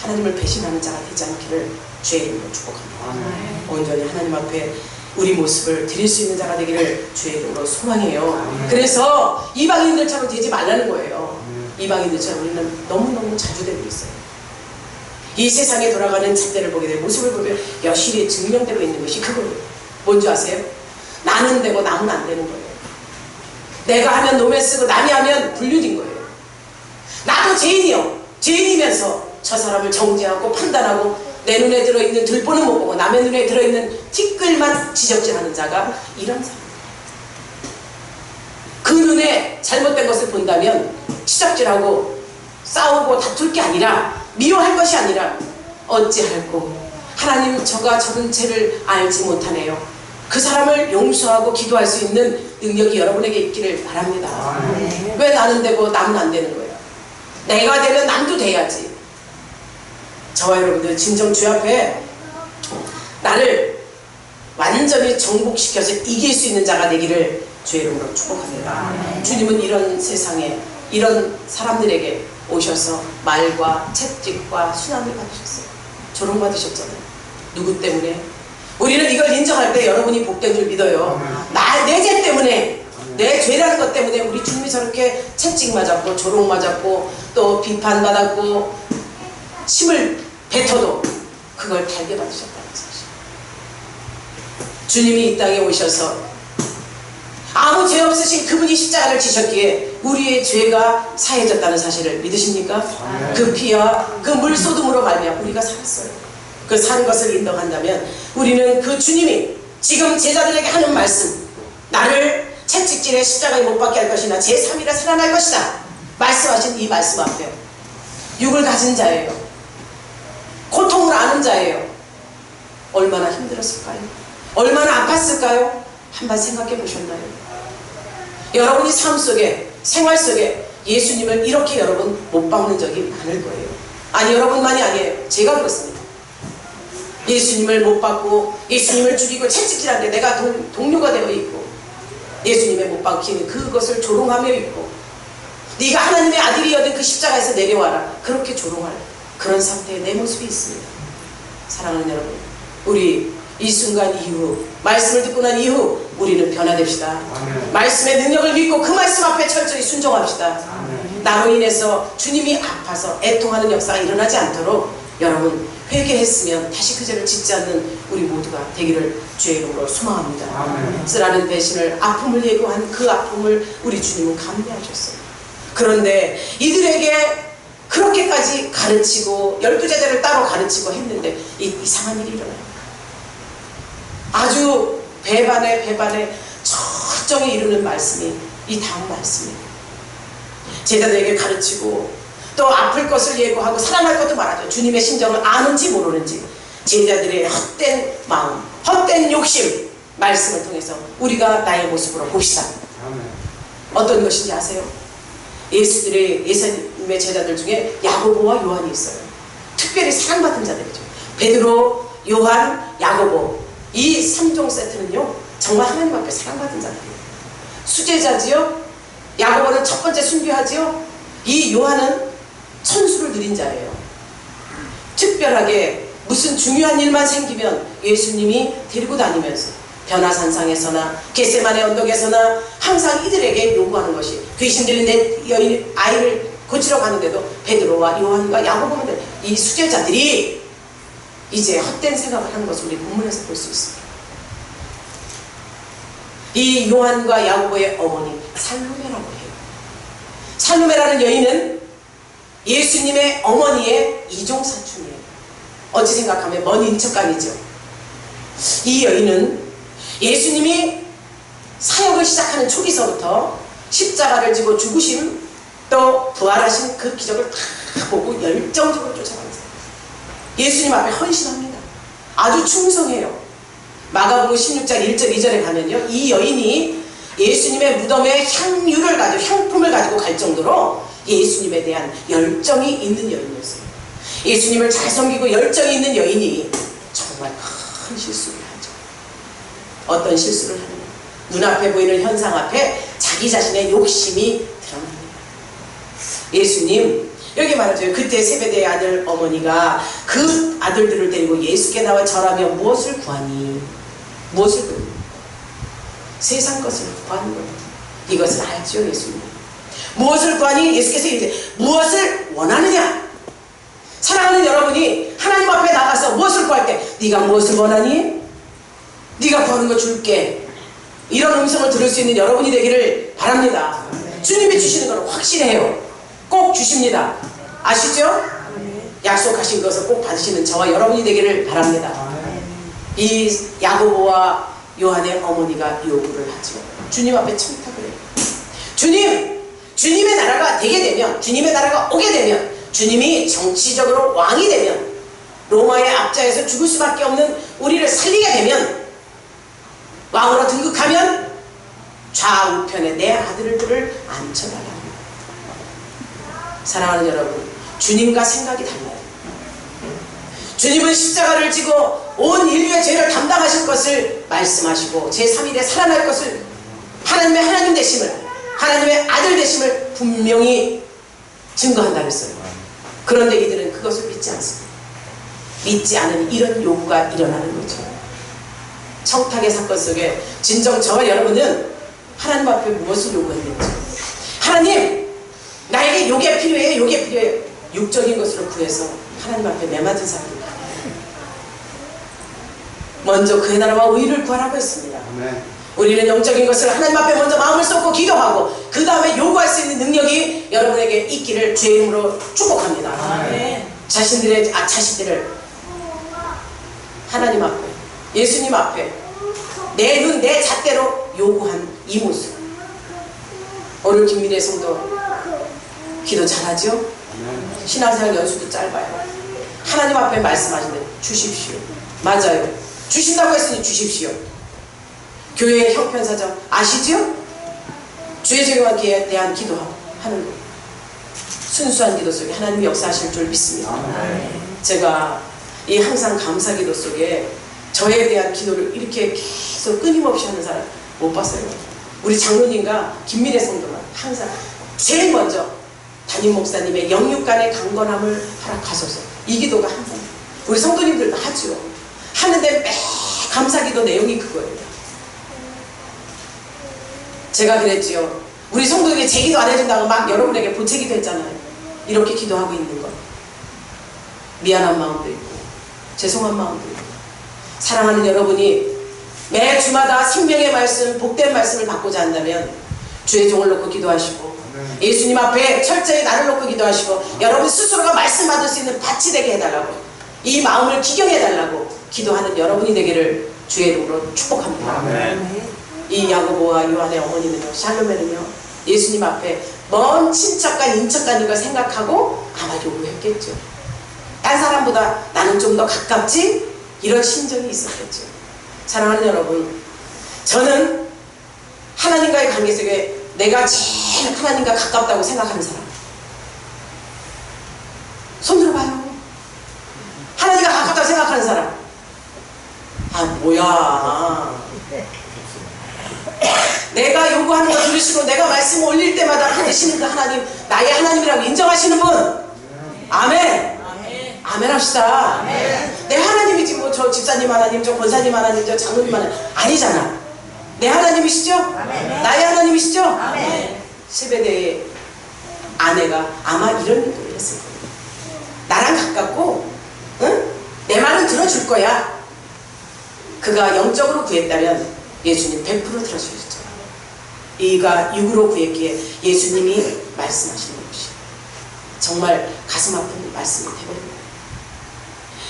하나님을 배신하는 자가 되지 않기를 주의 이름으로 축복합니다. 온전히 하나님 앞에 우리 모습을 드릴 수 있는 자가 되기를 주의 이름으로 소망해요. 그래서 이방인들처럼 되지 말라는 거예요. 이방인들처럼 우리는 너무너무 자주 되고 있어요. 이 세상에 돌아가는 잣대를 보게 되고 모습을 보면 여실히 증명되고 있는 것이 그거예요. 뭔지 아세요? 나는 되고 남은 안 되는 거예요. 내가 하면 노매 쓰고 남이 하면 불륜인 거예요. 나도 죄인이요. 죄인이면서 저 사람을 정죄하고 판단하고 내 눈에 들어있는 들보는 못 보고 남의 눈에 들어있는 티끌만 지적질하는 자가 이런 사람. 그 눈에 잘못된 것을 본다면 지적질하고 싸우고 다툴 게 아니라 미워할 것이 아니라 어찌할꼬 하나님 저가 저런 죄를 알지 못하네요. 그 사람을 용서하고 기도할 수 있는 능력이 여러분에게 있기를 바랍니다. 왜 나는 되고 남은 안 되는 거예요? 내가 되면 남도 돼야지. 저와 여러분들 진정 주 앞에 나를 완전히 정복시켜서 이길 수 있는 자가 되기를 주의 이름으로 축복합니다. 주님은 이런 세상에 이런 사람들에게 오셔서 말과 채찍과 순환을 받으셨어요. 조롱받으셨잖아요. 누구 때문에? 우리는 이걸 인정할 때 여러분이 복된 줄 믿어요. 내 죄 때문에, 내 죄라는 것 때문에 우리 주님이 저렇게 채찍 맞았고 조롱 맞았고 또 비판받았고 침을 뱉어도 그걸 달게 받으셨다는 사실. 주님이 이 땅에 오셔서 아무 죄 없으신 그분이 십자가를 지셨기에 우리의 죄가 사해졌다는 사실을 믿으십니까? 그 피와 그 물 쏟음으로 말미암아 우리가 살았어요. 그 산 것을 인정한다면 우리는 그 주님이 지금 제자들에게 하는 말씀, 나를 채찍질에 십자가에 못 박게 할 것이나 제3일에 살아날 것이다 말씀하신 이 말씀 앞에 육을 가진 자예요. 고통을 아는 자예요. 얼마나 힘들었을까요? 얼마나 아팠을까요? 한번 생각해 보셨나요? 여러분이 삶 속에, 생활 속에 예수님을 이렇게 여러분 못 박는 적이 많을 거예요. 아니, 여러분만이 아니에요. 제가 그렇습니다. 예수님을 못 박고 예수님을 죽이고 채찍질하는데 내가 동료가 되어 있고 예수님의 못 박히는 그것을 조롱하며 있고 네가 하나님의 아들이어든 그 십자가에서 내려와라 그렇게 조롱할 그런 상태의 내 모습이 있습니다. 사랑하는 여러분, 우리 이 순간 이후 말씀을 듣고 난 이후 우리는 변화됩시다. 아멘. 말씀의 능력을 믿고 그 말씀 앞에 철저히 순종합시다. 아멘. 나로 인해서 주님이 아파서 애통하는 역사가 일어나지 않도록 여러분 회개했으면 다시 그 죄를 짓지 않는 우리 모두가 되기를 주의 이름으로 소망합니다. 아멘. 쓰라는 배신을 아픔을 예고한 그 아픔을 우리 주님은 감내하셨어요. 그런데 이들에게 그렇게까지 가르치고 12제자를 따로 가르치고 했는데 이상한 일이 일어나요. 아주 배반에 절정에 이르는 말씀이 이 다음 말씀이에요. 제자들에게 가르치고 또 아플 것을 예고하고 살아날 것도 말하죠. 주님의 심정을 아는지 모르는지 제자들의 헛된 마음, 헛된 욕심 말씀을 통해서 우리가 나의 모습으로 봅시다. 어떤 것인지 아세요? 예수님의 제자들 중에 야고보와 요한이 있어요. 특별히 사랑받은 자들이죠. 베드로, 요한, 야고보 이 3종 세트는요 정말 하나님 앞에 사랑받은 자들이에요. 수제자지요. 야고보는 첫 번째 순교하지요. 이 요한은 천수를 누린 자예요. 특별하게 무슨 중요한 일만 생기면 예수님이 데리고 다니면서 변화산상에서나 겟세마네 언덕에서나 항상 이들에게 요구하는 것이 귀신 들린 내 여인 아이를 고치러 가는데도 베드로와 요한과 야고보는 이 수제자들이 이제 헛된 생각을 하는 것을 우리 본문에서 볼 수 있습니다. 이 요한과 야고보의 어머니 살로메라고 해요. 살로메라는 여인은 예수님의 어머니의 이종사촌이에요. 어찌 생각하면 먼 인척간이죠. 이 여인은 예수님이 사역을 시작하는 초기서부터 십자가를 지고 죽으심 또 부활하신 그 기적을 다 보고 열정적으로 쫓아갑니다. 예수님 앞에 헌신합니다. 아주 충성해요. 마가복음 16장 1절 2절에 가면요, 이 여인이 예수님의 무덤에 향품을 가지고 갈 정도로 예수님에 대한 열정이 있는 여인이었어요. 예수님을 잘 섬기고 열정이 있는 여인이 정말 큰 실수를 하죠. 어떤 실수를 하느냐? 눈앞에 보이는 현상 앞에 자기 자신의 욕심이 드러납니다. 예수님, 여기 말하죠. 그때 세베대의 아들 어머니가 그 아들들을 데리고 예수께 나와 절하며 무엇을 구하니? 무엇을 구하니? 세상 것을 구하는 거예요. 이것을 알죠, 예수님. 무엇을 구하니? 예수께서 이제 무엇을 원하느냐? 사랑하는 여러분이 하나님 앞에 나가서 무엇을 구할 때 네가 무엇을 원하니? 네가 구하는 거 줄게. 이런 음성을 들을 수 있는 여러분이 되기를 바랍니다. 주님이 주시는 건 확실해요. 꼭 주십니다. 아시죠? 약속하신 것을 꼭 받으시는 저와 여러분이 되기를 바랍니다. 이 야고보와 요한의 어머니가 요구를 하죠. 주님 앞에 청탁을 해요. 주님! 주님의 나라가 되게 되면, 주님의 나라가 오게 되면, 주님이 정치적으로 왕이 되면, 로마의 압자에서 죽을 수밖에 없는 우리를 살리게 되면, 왕으로 등극하면 좌우편에 내 아들들을 앉혀달라 합니다. 사랑하는 여러분, 주님과 생각이 달라요. 주님은 십자가를 지고 온 인류의 죄를 담당하실 것을 말씀하시고 제3일에 살아날 것을, 하나님의 하나님 되심을, 하나님의 아들 되심을 분명히 증거한다 그랬어요. 그런데 이들은 그것을 믿지 않습니다. 믿지 않은 이런 요구가 일어나는 거죠. 청탁의 사건 속에 진정 저와 여러분은 하나님 앞에 무엇을 요구했는지, 하나님 나에게 요게 필요해요, 요게 필요해요, 육적인 것으로 구해서 하나님 앞에 내맞은 사람입니다. 먼저 그의 나라와 의를 구하라고 했습니다. 우리는 영적인 것을 하나님 앞에 먼저 마음을 쏟고 기도하고 그 다음에 요구할 수 있는 능력이 여러분에게 있기를 주의 이름으로 축복합니다. 자신들을 하나님 앞에, 예수님 앞에 내 눈, 내 잣대로 요구한 이 모습. 오늘 김민혜 성도 기도 잘하죠? 신앙생활 연수도 짧아요. 하나님 앞에 말씀하시는데 주십시오. 맞아요. 주신다고 했으니 주십시오. 교회의 형편사정 아시죠? 주의 종에게 대한 기도하는 거. 순수한 기도 속에 하나님이 역사하실 줄 믿습니다. 제가 이 항상 감사 기도 속에 저에 대한 기도를 이렇게 계속 끊임없이 하는 사람 못 봤어요. 우리 장로님과 김미래 성도가 항상 제일 먼저 담임 목사님의 영육간의 강건함을 허락하소서. 이 기도가 항상 우리 성도님들도 하죠. 하는데 매 감사기도 내용이 그거예요. 제가 그랬지요. 우리 성도에게 제 기도 안 해준다고 막 여러분에게 보채기도 했잖아요. 이렇게 기도하고 있는 것. 미안한 마음도 있고 죄송한 마음도 있고. 사랑하는 여러분이 매 주마다 생명의 말씀, 복된 말씀을 받고자 한다면 주의 종을 놓고 기도하시고 예수님 앞에 철저히 나를 놓고 기도하시고 여러분 스스로가 말씀 받을 수 있는 밭이 되게 해달라고, 이 마음을 기경해달라고 기도하는 여러분이 되기를 주의 이름으로 축복합니다. 이 야고보와 요한의 어머니는요, 샬롬에는요, 예수님 앞에 먼 친척간 인척간인 걸 생각하고 아마 요구했겠죠. 딴 사람보다 나는 좀 더 가깝지? 이런 심정이 있었겠죠. 사랑하는 여러분, 저는 하나님과의 관계 속에 내가 제일 하나님과 가깝다고 생각하는 사람 손 들어봐요. 하나님과 가깝다고 생각하는 사람. 아 뭐야, 내가 요구하는 거 들으시고 내가 말씀 올릴 때마다 받으시는 그 하나님 나의 하나님이라고 인정하시는 분, 아멘. 아멘 합시다. 내 하나님이지 뭐 저 집사님 하나님, 저 권사님 하나님, 저 장로님 하나님 아니잖아. 내 하나님이시죠? 나의 하나님이시죠? 세베대의 아내가 아마 이런 얘기를 했을 거예요. 나랑 가깝고 응? 내 말은 들어줄 거야. 그가 영적으로 구했다면 예수님 100% 들어주셨죠. 이가 육으로 구했기에 예수님이 말씀하시는 것이 정말 가슴 아픈 말씀이 되버립니다.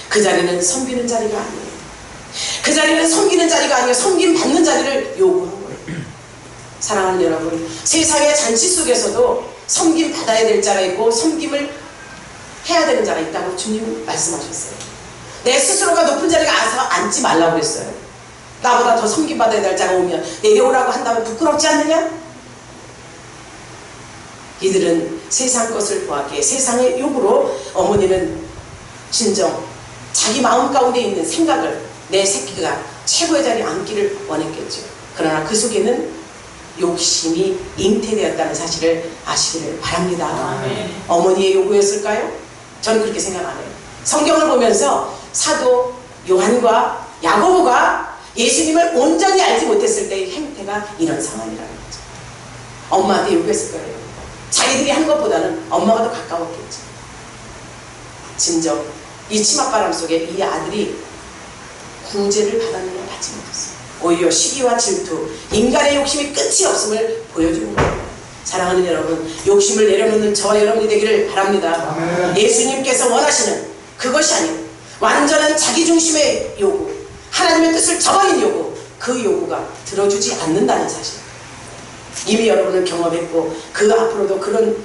그 자리는 섬기는 자리가 아니에요. 그 자리는 섬기는 자리가 아니에요. 섬김 받는 자리를 요구한 거예요. 사랑하는 여러분, 세상의 잔치 속에서도 섬김 받아야 될 자가 있고 섬김을 해야 되는 자가 있다고 주님 말씀하셨어요. 내 스스로가 높은 자리에 가서 앉지 말라고 그랬어요. 나보다 더 섬김받아야 될 자가 오면 내려오라고 한다면 부끄럽지 않느냐? 이들은 세상 것을 보았기에 세상의 욕으로 어머니는 진정 자기 마음 가운데 있는 생각을 내 새끼가 최고의 자리에 앉기를 원했겠죠. 그러나 그 속에는 욕심이 잉태되었다는 사실을 아시기를 바랍니다. 아멘. 어머니의 요구였을까요? 저는 그렇게 생각 안 해요. 성경을 보면서 사도 요한과 야고보가 예수님을 온전히 알지 못했을 때의 행태가 이런 상황이라는 거죠. 엄마한테 요구했을 거예요. 자기들이 한 것보다는 엄마가 더 가까웠겠죠. 진정 이 치맛바람 속에 이 아들이 구제를 받았는 걸 받지 못했어요. 오히려 시기와 질투, 인간의 욕심이 끝이 없음을 보여주는 거예요. 사랑하는 여러분, 욕심을 내려놓는 저와 여러분이 되기를 바랍니다. 아멘. 예수님께서 원하시는 그것이 아니고 완전한 자기중심의 요구, 하나님의 뜻을 저버린 요구, 그 요구가 들어주지 않는다는 사실, 이미 여러분은 경험했고 그 앞으로도 그런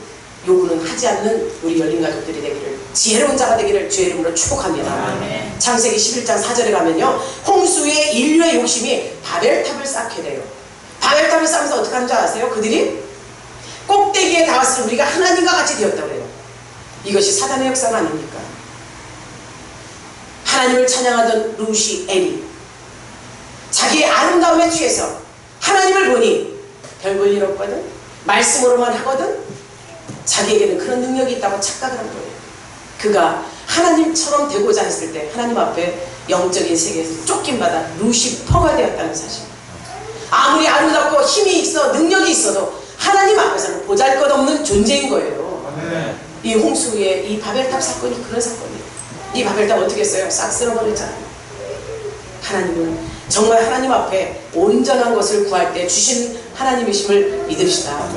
요구는 하지 않는 우리 열린 가족들이 되기를, 지혜로운 자가 되기를 주의 이름으로 축복합니다. 아멘. 창세기 11장 4절에 가면요, 홍수의 인류의 욕심이 바벨탑을 쌓게 돼요. 바벨탑을 쌓으면서 어떻게 하는 줄 아세요? 그들이 꼭대기에 닿았을 우리가 하나님과 같이 되었다고 해요. 이것이 사단의 역사가 아닙니까? 하나님을 찬양하던 루시 엘이 자기의 아름다움에 취해서 하나님을 보니 별 볼 일 없거든, 말씀으로만 하거든, 자기에게는 그런 능력이 있다고 착각을 한 거예요. 그가 하나님처럼 되고자 했을 때 하나님 앞에 영적인 세계에서 쫓김받아 루시퍼가 되었다는 사실. 아무리 아름답고 힘이 있어 능력이 있어도 하나님 앞에서는 보잘것없는 존재인 거예요. 아멘. 이 홍수의 이 바벨탑 사건이 그런 사건이에요. 이 바벨탑 어떻게 했어요? 싹 쓸어버렸잖아요. 하나님은 정말 하나님 앞에 온전한 것을 구할 때 주신 하나님이심을 믿읍시다.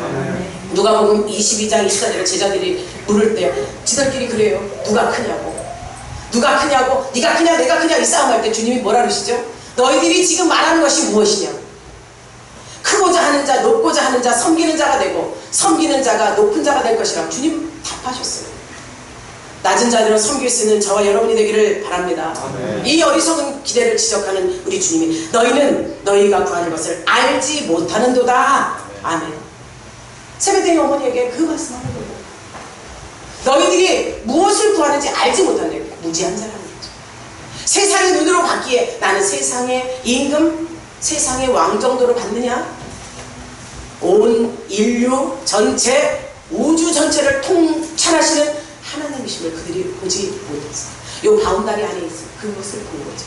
누가복음 22장 24절에 제자들이 물을 때 지들끼리 그래요. 누가 크냐고, 누가 크냐고, 네가 크냐 내가 크냐 이 싸움할 때 주님이 뭐라 그러시죠? 너희들이 지금 말하는 것이 무엇이냐? 크고자 하는 자, 높고자 하는 자, 섬기는 자가 되고 섬기는 자가 높은 자가 될 것이라고 주님 답하셨어요. 낮은 자들은 섬길 수 있는 저와 여러분이 되기를 바랍니다. 아멘. 이 어리석은 기대를 지적하는 우리 주님이 너희는 너희가 구하는 것을 알지 못하는도다. 아멘. 세베대의 어머니에게 그 말씀하는 거예요. 너희들이 무엇을 구하는지 알지 못한대. 무지한 자라는 거죠. 세상의 눈으로 받기에 나는 세상의 임금, 세상의 왕 정도로 받느냐? 온 인류 전체, 우주 전체를 통찰하시는 하나님이심을 그들이 보지 못했어요. 요 바운다리 안에 있어 그것을 본 거죠.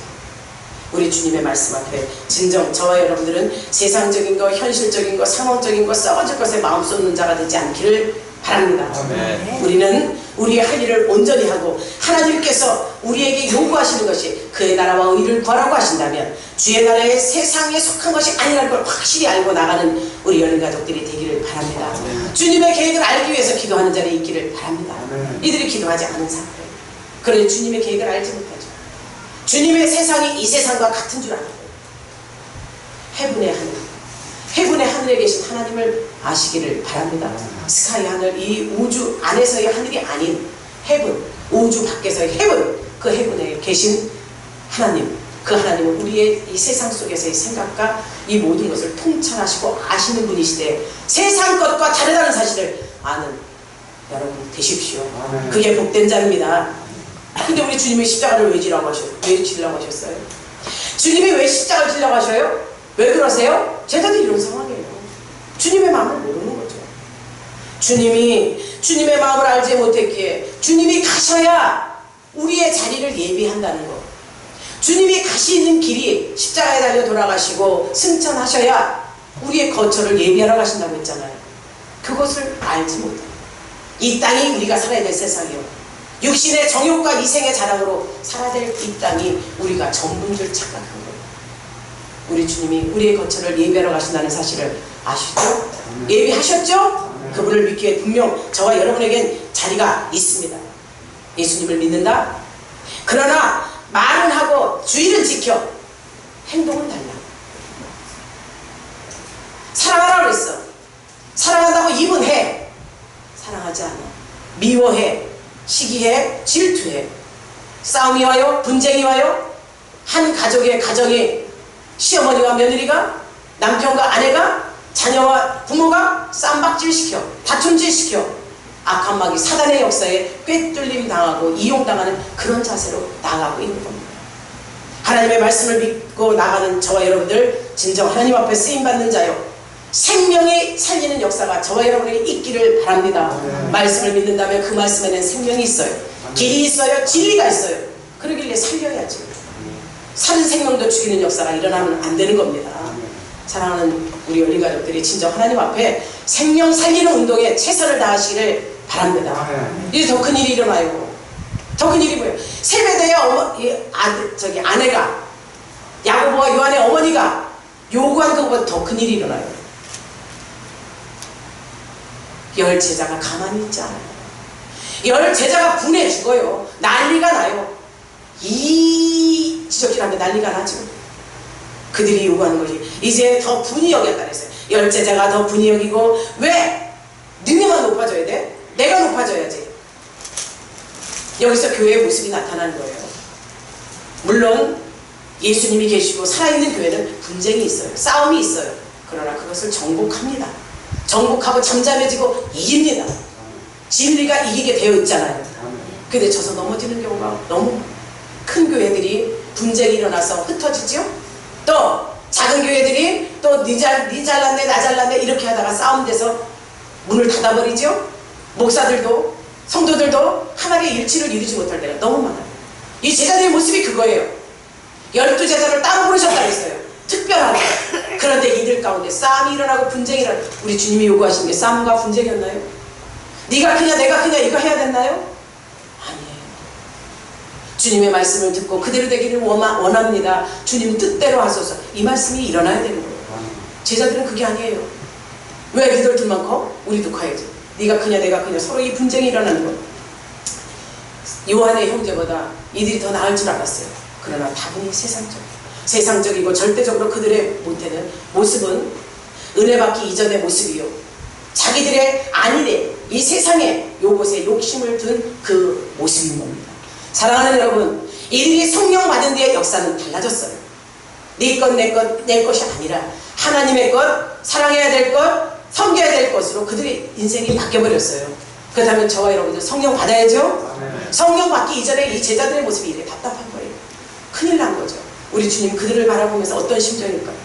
우리 주님의 말씀 앞에 진정 저와 여러분들은 세상적인 거, 현실적인 거, 상황적인 거, 썩어질 것에 마음 쏟는 자가 되지 않기를 바랍니다. 아멘. 우리는 우리의 할 일을 온전히 하고 하나님께서 우리에게 요구하시는 것이 그의 나라와 의를 구하라고 하신다면 주의 나라에 세상에 속한 것이 아니라는 걸 확실히 알고 나가는 우리 열린 가족들이 되기를 바랍니다. 주님의 계획을 알기 위해서 기도하는 자들이 있기를 바랍니다. 이들이 기도하지 않은 사람들, 그러니 주님의 계획을 알지 못하죠. 주님의 세상이 이 세상과 같은 줄 알아요. 해분의 하늘, 해분의 하늘에 계신 하나님을 아시기를 바랍니다. 스카이 하늘, 이 우주 안에서의 하늘이 아닌 해분, 우주 밖에서의 해분, 그 해분에 계신 하나님, 그 하나님은 우리의 이 세상 속에서의 생각과 이 모든 것을 통찰하시고 아시는 분이시되 세상 것과 다르다는 사실을 아는 여러분 되십시오. 그게 복된 자입니다. 근데 우리 주님이 십자가를 왜 지려고 하셨어요? 주님이 왜 십자가를 지려고 하셔요? 왜 그러세요? 제자들이 이런 상황이에요. 주님의 마음을 모르는 거죠. 주님이 주님의 마음을 알지 못했기에 주님이 가셔야 우리의 자리를 예비한다는 거. 주님이 가시는 길이 십자가에 달려 돌아가시고 승천하셔야 우리의 거처를 예비하러 가신다고 했잖아요. 그것을 알지 못해요. 이 땅이 우리가 살아야 될 세상이요. 육신의 정욕과 이생의 자랑으로 살아야 될 이 땅이 우리가 전부인 줄 착각한 거예요. 우리 주님이 우리의 거처를 예배하러 가신다는 사실을 아시죠? 예비하셨죠? 그분을 믿기에 분명 저와 여러분에겐 자리가 있습니다. 예수님을 믿는다? 그러나 말은 하고 주의를 지켜 행동은 달라. 사랑하라고 그랬어. 사랑한다고 입은 해. 사랑하지 않아. 미워해. 시기해. 질투해. 싸움이 와요. 분쟁이 와요. 한 가족의 가정이 시어머니와 며느리가 남편과 아내가 자녀와 부모가 쌈박질시켜 다툼질시켜 악한 마귀 사단의 역사에 꿰뚫림 당하고 이용당하는 그런 자세로 나아가고 있는 겁니다. 하나님의 말씀을 믿고 나가는 저와 여러분들 진정 하나님 앞에 쓰임받는 자요 생명이 살리는 역사가 저와 여러분에게 있기를 바랍니다. 말씀을 믿는다면 그 말씀에는 생명이 있어요. 길이 있어요. 진리가 있어요. 그러길래 살려야죠. 사는 생명도 죽이는 역사가 일어나면 안 되는 겁니다. 사랑하는 우리 열린 가족들이 진정 하나님 앞에 생명 살리는 운동에 최선을 다하시기를 바랍니다. 이제 더 큰 일이 일어나요. 더 큰 일이 뭐예요? 세베대의 아내가 야고보와 요한의 어머니가 요구한 것보다 더 큰 일이 일어나요. 10 제자가 가만히 있지 않아요. 10 제자가 분해 죽어요. 난리가 나요. 이 지적질하면 난리가 나죠. 그들이 요구하는 것이 이제 더 분이 여겼다 그랬어요. 10 제자가 더 분이 여기고 왜? 너네만 높아져야 돼? 내가 높아져야지. 여기서 교회의 모습이 나타나는 거예요. 물론 예수님이 계시고 살아있는 교회는 분쟁이 있어요. 싸움이 있어요. 그러나 그것을 정복합니다. 정복하고 잠잠해지고 이깁니다. 진리가 이기게 되어 있잖아요. 근데 져서 넘어지는 경우가 너무 큰 교회들이 분쟁이 일어나서 흩어지죠. 또 작은 교회들이 또 니 잘났네 나 잘났네 이렇게 하다가 싸움돼서 문을 닫아버리죠. 목사들도 성도들도 하나님의 일치를 이루지 못할 때가 너무 많아요. 이 제자들의 모습이 그거예요. 12 제자를 따로 부르셨다고 했어요. 특별하게. 그런데 이들 가운데 싸움이 일어나고 분쟁이 일어나고 우리 주님이 요구하신 게 싸움과 분쟁이었나요? 네가 크냐 내가 크냐 이거 해야 됐나요? 아니에요. 주님의 말씀을 듣고 그대로 되기를 원합니다. 주님 뜻대로 하소서. 이 말씀이 일어나야 되는 거예요. 제자들은 그게 아니에요. 왜 너희들만 커? 우리도 커야지. 네가 크냐 내가 크냐 서로 이 분쟁이 일어나는 거예요. 요한의 형제보다 이들이 더 나을 줄 알았어요. 그러나 다분히 세상적이고 절대적으로 그들의 못되는 모습은 은혜 받기 이전의 모습이요. 자기들의 아니래 이 세상에 요것에 욕심을 둔 그 모습인 겁니다. 사랑하는 여러분, 이들이 성령 받은 뒤의 역사는 달라졌어요. 네 것 내 것이 아니라 하나님의 것, 사랑해야 될 것, 섬겨야 될 것으로 그들의 인생이 바뀌어버렸어요. 그렇다면 저와 여러분들 성령 받아야죠. 성령 받기 이전에 이 제자들의 모습이 이렇게 답답한 거예요. 큰일 난 거죠. 우리 주님 그들을 바라보면서 어떤 심정일까요?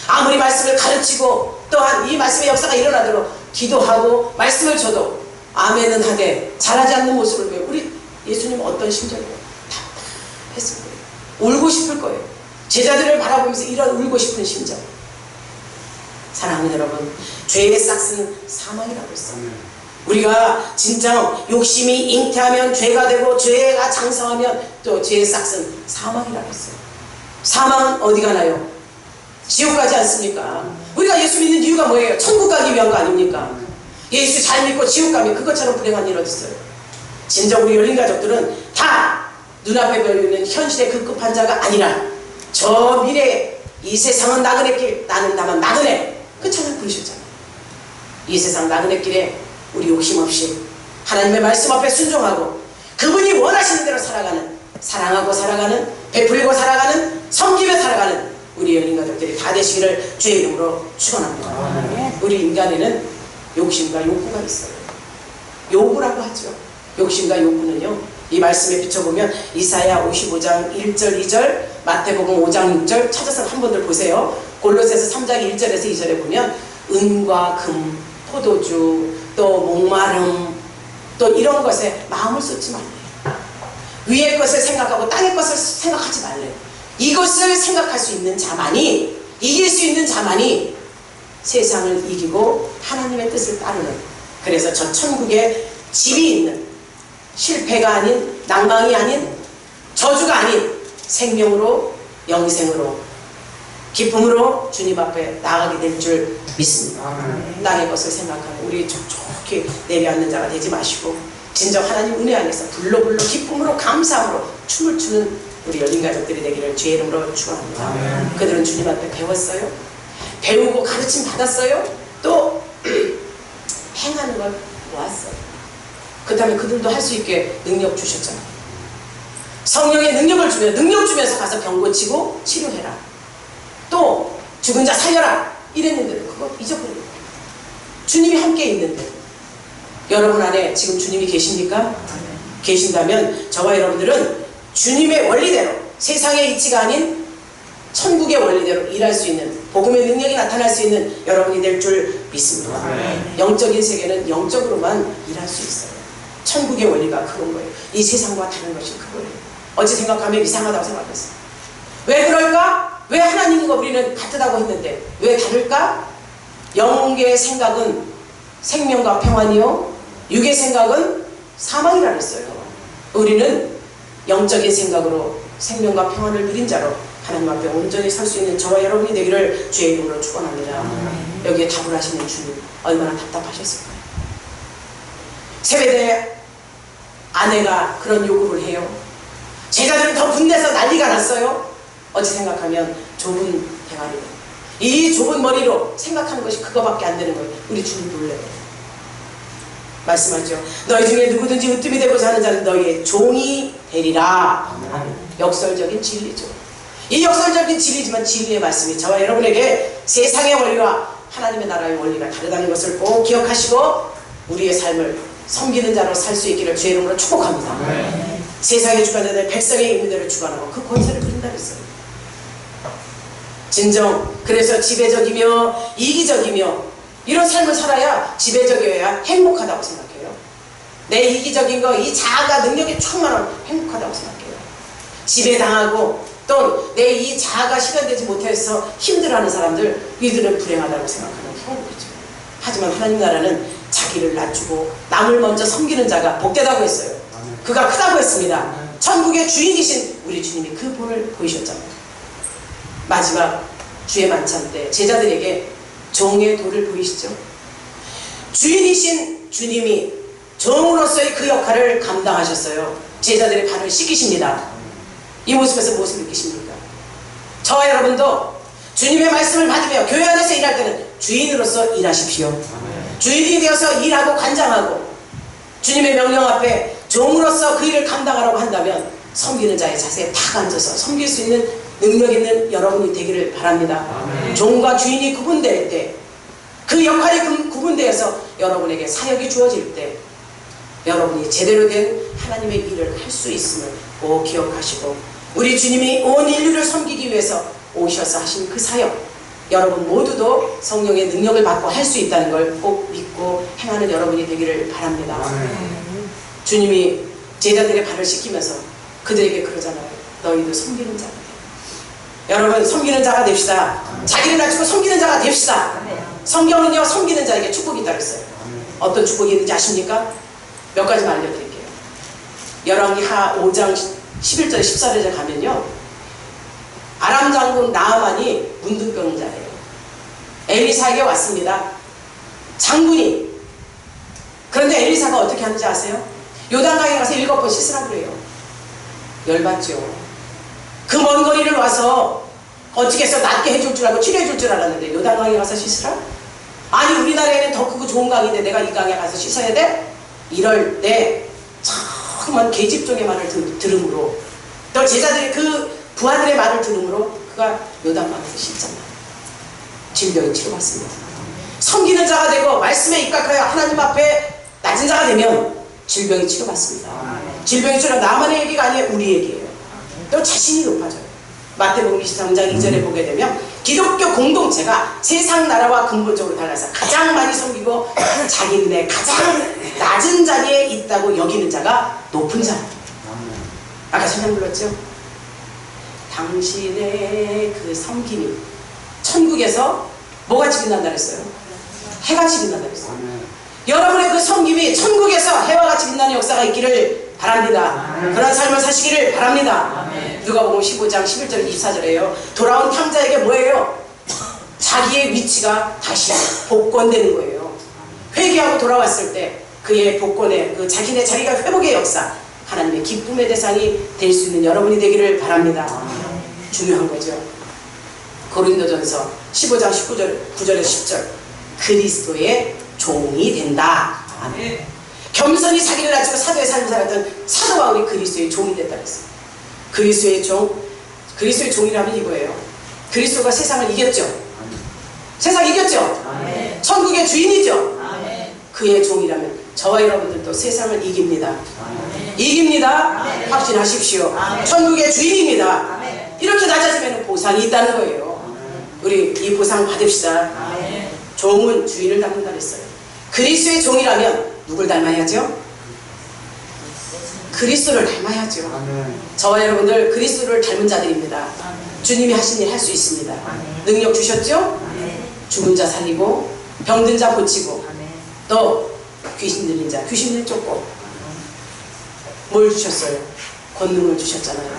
아무리 말씀을 가르치고 또한 이 말씀의 역사가 일어나도록 기도하고 말씀을 줘도 아멘은 하되 잘하지 않는 모습을 보여 우리 예수님은 어떤 심정이에요? 답답했을 거예요. 울고 싶을 거예요. 제자들을 바라보면서 이런 울고 싶은 심정. 사랑하는 여러분, 죄의 싹은 사망이라고 했어요. 우리가 진짜 욕심이 잉태하면 죄가 되고 죄가 장성하면 또 죄의 싹은 사망이라고 했어요. 사망은 어디 가나요? 지옥 가지 않습니까? 우리가 예수 믿는 이유가 뭐예요? 천국 가기 위한 거 아닙니까? 예수 잘 믿고 지옥 가면 그것처럼 불행한 일 어디 있어요? 진정 우리 열린 가족들은 다 눈앞에 보이는 현실의 급급한 자가 아니라 저 미래에 이 세상은 나그네 길 나는 다만 나그네 그 찬양 부르셨잖아요. 이 세상 나그네 길에 우리 욕심 없이 하나님의 말씀 앞에 순종하고 그분이 원하시는 대로 살아가는 사랑하고 살아가는 베풀고 살아가는 섬기며 살아가는 우리 열린 가족들이 다 되시기를 주의 이름으로 축원합니다. 우리 인간에는 욕심과 욕구가 있어요. 요구라고 하죠. 욕심과 욕구는요 이 말씀에 비춰보면 이사야 55장 1절 2절 마태복음 5장 6절 찾아서 한 번들 보세요. 골로새서 3장 1절에서 2절에 보면 은과 금, 포도주, 또 목마름 또 이런 것에 마음을 쏟지 말래요. 위의 것을 생각하고 땅의 것을 생각하지 말래요. 이것을 생각할 수 있는 자만이 이길 수 있는 자만이 세상을 이기고 하나님의 뜻을 따르는 그래서 저 천국에 집이 있는 실패가 아닌 낭망이 아닌 저주가 아닌 생명으로 영생으로 기쁨으로 주님 앞에 나아가게 될 줄 믿습니다. 땅의 것을 생각하는 우리 촉촉히 내려앉는 자가 되지 마시고 진정 하나님 은혜 안에서 불로 기쁨으로 감사함으로 춤을 추는 우리 열린 가족들이 되기를 주의 이름으로 축원합니다. 그들은 주님 앞에 배웠어요. 배우고 가르침 받았어요. 또 행하는 걸 보았어요. 그 다음에 그들도 할 수 있게 능력 주셨잖아요. 성령의 능력을 주며 능력 주면서 가서 병 고치고 치료해라. 또 죽은 자 살려라. 이랬는데 그거 잊어버리는 거예요. 주님이 함께 있는데 여러분 안에 지금 주님이 계십니까? 계신다면 저와 여러분들은 주님의 원리대로 세상의 이치가 아닌 천국의 원리대로 일할 수 있는 복음의 능력이 나타날 수 있는 여러분이 될 줄 믿습니다. 영적인 세계는 영적으로만 일할 수 있어요. 천국의 원리가 그런 거예요. 이 세상과 다른 것이 그거예요. 어찌 생각하면 이상하다고 생각했어요. 왜 그럴까? 왜 하나님과 우리는 같다고 했는데 왜 다를까? 영의 생각은 생명과 평안이요 육의 생각은 사망이라 했어요. 우리는 영적인 생각으로 생명과 평안을 누린 자로 하나님 앞에 온전히 설 수 있는 저와 여러분이 되기를 주의 이름으로 축원합니다. 여기에 답을 하시는 주님 얼마나 답답하셨을까요? 세배대 아내가 그런 요구를 해요. 제자들은 더 분내서 난리가 났어요. 어찌 생각하면 좁은 대가리로 이 좁은 머리로 생각하는 것이 그거밖에 안 되는 거예요. 우리 주님 놀래요. 말씀하죠. 너희 중에 누구든지 으뜸이 되고자 하는 자는 너희의 종이 되리라. 역설적인 진리죠. 이 역설적인 진리지만 진리의 말씀이 저와 여러분에게 세상의 원리와 하나님의 나라의 원리가 다르다는 것을 꼭 기억하시고 우리의 삶을 섬기는 자로 살 수 있기를 주의 이름으로 축복합니다. 세상의 주관자들 백성의 임무대로 주관하고 그 권세를 부린다 그랬어요. 진정 그래서 지배적이며 이기적이며 이런 삶을 살아야 지배적이어야 행복하다고 생각해요. 내 이기적인 거 이 자아가 능력이 충만하면 행복하다고 생각해요. 지배당하고 또 내 이 자아가 실현되지 못해서 힘들어하는 사람들 이들은 불행하다고 생각하는 형국이죠. 하지만 하나님 나라는 자기를 낮추고 남을 먼저 섬기는 자가 복되다고 했어요. 그가 크다고 했습니다. 천국의 주인이신 우리 주님이 그 본을 보이셨잖아요. 마지막 주의 만찬 때 제자들에게 종의 도를 보이시죠? 주인이신 주님이 종으로서의 그 역할을 감당하셨어요. 제자들의 발을 씻기십니다. 이 모습에서 무엇을 느끼십니까? 저와 여러분도 주님의 말씀을 받으며 교회 안에서 일할 때는 주인으로서 일하십시오. 주인이 되어서 일하고 관장하고 주님의 명령 앞에 종으로서 그 일을 감당하라고 한다면 섬기는 자의 자세에 탁 앉아서 섬길 수 있는 능력 있는 여러분이 되기를 바랍니다. 종과 주인이 구분될 때 그 역할이 구분되어서 여러분에게 사역이 주어질 때 여러분이 제대로 된 하나님의 일을 할 수 있음을 꼭 기억하시고 우리 주님이 온 인류를 섬기기 위해서 오셔서 하신 그 사역 여러분 모두도 성령의 능력을 받고 할 수 있다는 걸 꼭 믿고 행하는 여러분이 되기를 바랍니다. 주님이 제자들의 발을 씻기면서 그들에게 그러잖아요. 너희도 섬기는 자가 돼. 여러분 섬기는 자가 됩시다. 자기를 낮추고 섬기는 자가 됩시다. 성경은요 섬기는 자에게 축복이 있다고 했어요. 어떤 축복이 있는지 아십니까? 몇 가지만 알려드릴게요. 열왕기하 5장 11절 14절에 가면요 아람 장군 나아만이 문둥병자예요. 엘리사에게 왔습니다. 장군이. 그런데 엘리사가 어떻게 하는지 아세요? 요단강에 가서 7번 씻으라고 그래요. 열받죠. 그 먼 거리를 와서 어떻게 해서 낫게 해줄 줄 알고 치료해 줄 줄 알았는데 요단강에 가서 씻으라? 아니 우리나라에는 더 크고 좋은 강인데 내가 이 강에 가서 씻어야 돼? 이럴 때 자꾸만 계집종의 말을 들음으로 또 제자들이 그 부하들의 말을 들음으로 그가 요단강에서 씻잖아요. 질병이 치료받습니다. 섬기는 자가 되고 말씀에 입각하여 하나님 앞에 낮은 자가 되면 질병이 치료받습니다. 질병이 치료 나만의 얘기가 아니에요. 우리 얘기예요. 또 자신이 높아져요. 마태복음 23장 2절에 보게 되면 기독교 공동체가 세상 나라와 근본적으로 달라서 가장 많이 섬기고 자기네 가장 낮은 자리에 있다고 여기는 자가 높은 자. 아까 찬양 불렀죠? 당신의 그 섬김이 천국에서 뭐같이 빛난다 그랬어요? 해같이 빛난다 그랬어요. 여러분의 그 섬김이 천국에서 해와 같이 빛나는 역사가 있기를 바랍니다. 그런 삶을 사시기를 바랍니다. 누가복음 15장 11절 24절에요. 돌아온 탕자에게 뭐예요? 자기의 위치가 다시 복권되는 거예요. 회개하고 돌아왔을 때 그의 복권의 그 자기네 자기가 회복의 역사, 하나님의 기쁨의 대상이 될 수 있는 여러분이 되기를 바랍니다. 중요한 거죠. 고린도전서 15장 9절에서 10절 그리스도의 종이 된다. 아멘. 겸손히 자기를 낮추고 사도의 삶을 살았던 사도 바울이 그리스도의 종이 됐다 그랬어요. 그리스도의 종이라면 이거예요. 그리스도가 세상을 이겼죠. 세상 이겼죠. 아멘. 천국의 주인이죠. 아멘. 그의 종이라면 저와 여러분들도 세상을 이깁니다. 아멘. 이깁니다. 아멘. 확신하십시오. 아멘. 천국의 주인입니다. 아멘. 이렇게 낮아지면 보상이 있다는 거예요. 우리 이 보상 받읍시다. 아멘. 종은 주인을 닮는다 그랬어요. 그리스도의 종이라면 누굴 닮아야죠? 그리스도를 닮아야죠. 저와 여러분들 그리스도를 닮은 자들입니다. 주님이 하신 일 할 수 있습니다. 능력 주셨죠? 죽은 자 살리고 병든 자 고치고 또 귀신 들린 자 귀신을 쫓고 뭘 주셨어요? 권능을 주셨잖아요.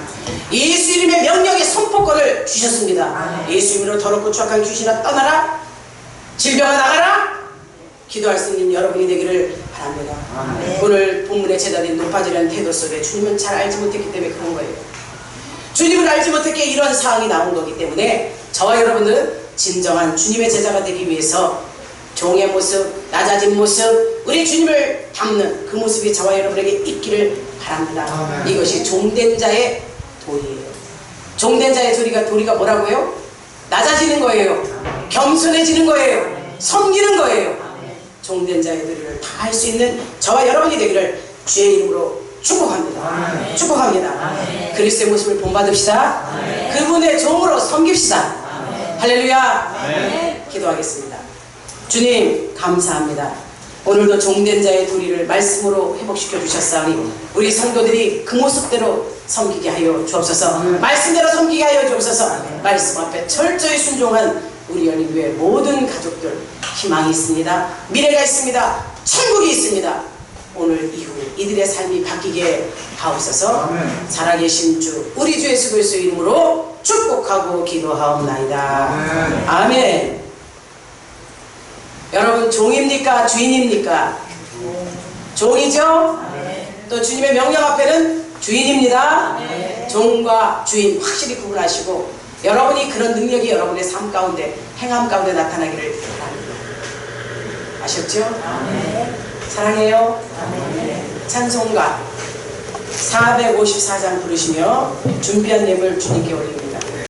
예수 이름의 명령의 선포권을 주셨습니다. 예수 이름으로 더럽고 추악한 귀신아 떠나라, 질병아 나가라. 기도할 수 있는 여러분이 되기를 바랍니다. 오늘 본문에 제자들이 높아지려는 태도 속에 주님은 잘 알지 못했기 때문에 그런 거예요. 주님을 알지 못했기에 이런 상황이 나온 거기 때문에 저와 여러분들은 진정한 주님의 제자가 되기 위해서 종의 모습, 낮아진 모습, 우리 주님을 닮는 그 모습이 저와 여러분에게 있기를 바랍니다. 이것이 종된 자의 도리예요. 종된 자의 도리가 뭐라고요? 낮아지는 거예요. 겸손해지는 거예요. 섬기는 거예요. 종된 자의 도리를 다 할 수 있는 저와 여러분이 되기를 주의 이름으로 축복합니다. 축복합니다. 그리스도의 모습을 본받읍시다. 그분의 종으로 섬깁시다. 할렐루야. 기도하겠습니다. 주님 감사합니다. 오늘도 종된 자의 도리를 말씀으로 회복시켜 주셨사오니 우리 성도들이 그 모습대로 섬기게 하여 주옵소서. 말씀대로 섬기게 하여 주옵소서. 말씀 앞에 철저히 순종한 우리 연인교회 모든 가족들 희망이 있습니다. 미래가 있습니다. 천국이 있습니다. 오늘 이후 이들의 삶이 바뀌게 하옵소서. 살아계신 주 우리 주 예수 그리스도의 이름으로 축복하고 기도하옵나이다. 아멘. 여러분 종입니까? 주인입니까? 종이죠? 또 주님의 명령 앞에는 주인입니다. 종과 주인 확실히 구분하시고 여러분이 그런 능력이 여러분의 삶 가운데 행함 가운데 나타나기를 바랍니다. 아셨죠? 사랑해요. 찬송가 454장 부르시며 준비한 예물 주님께 올립니다.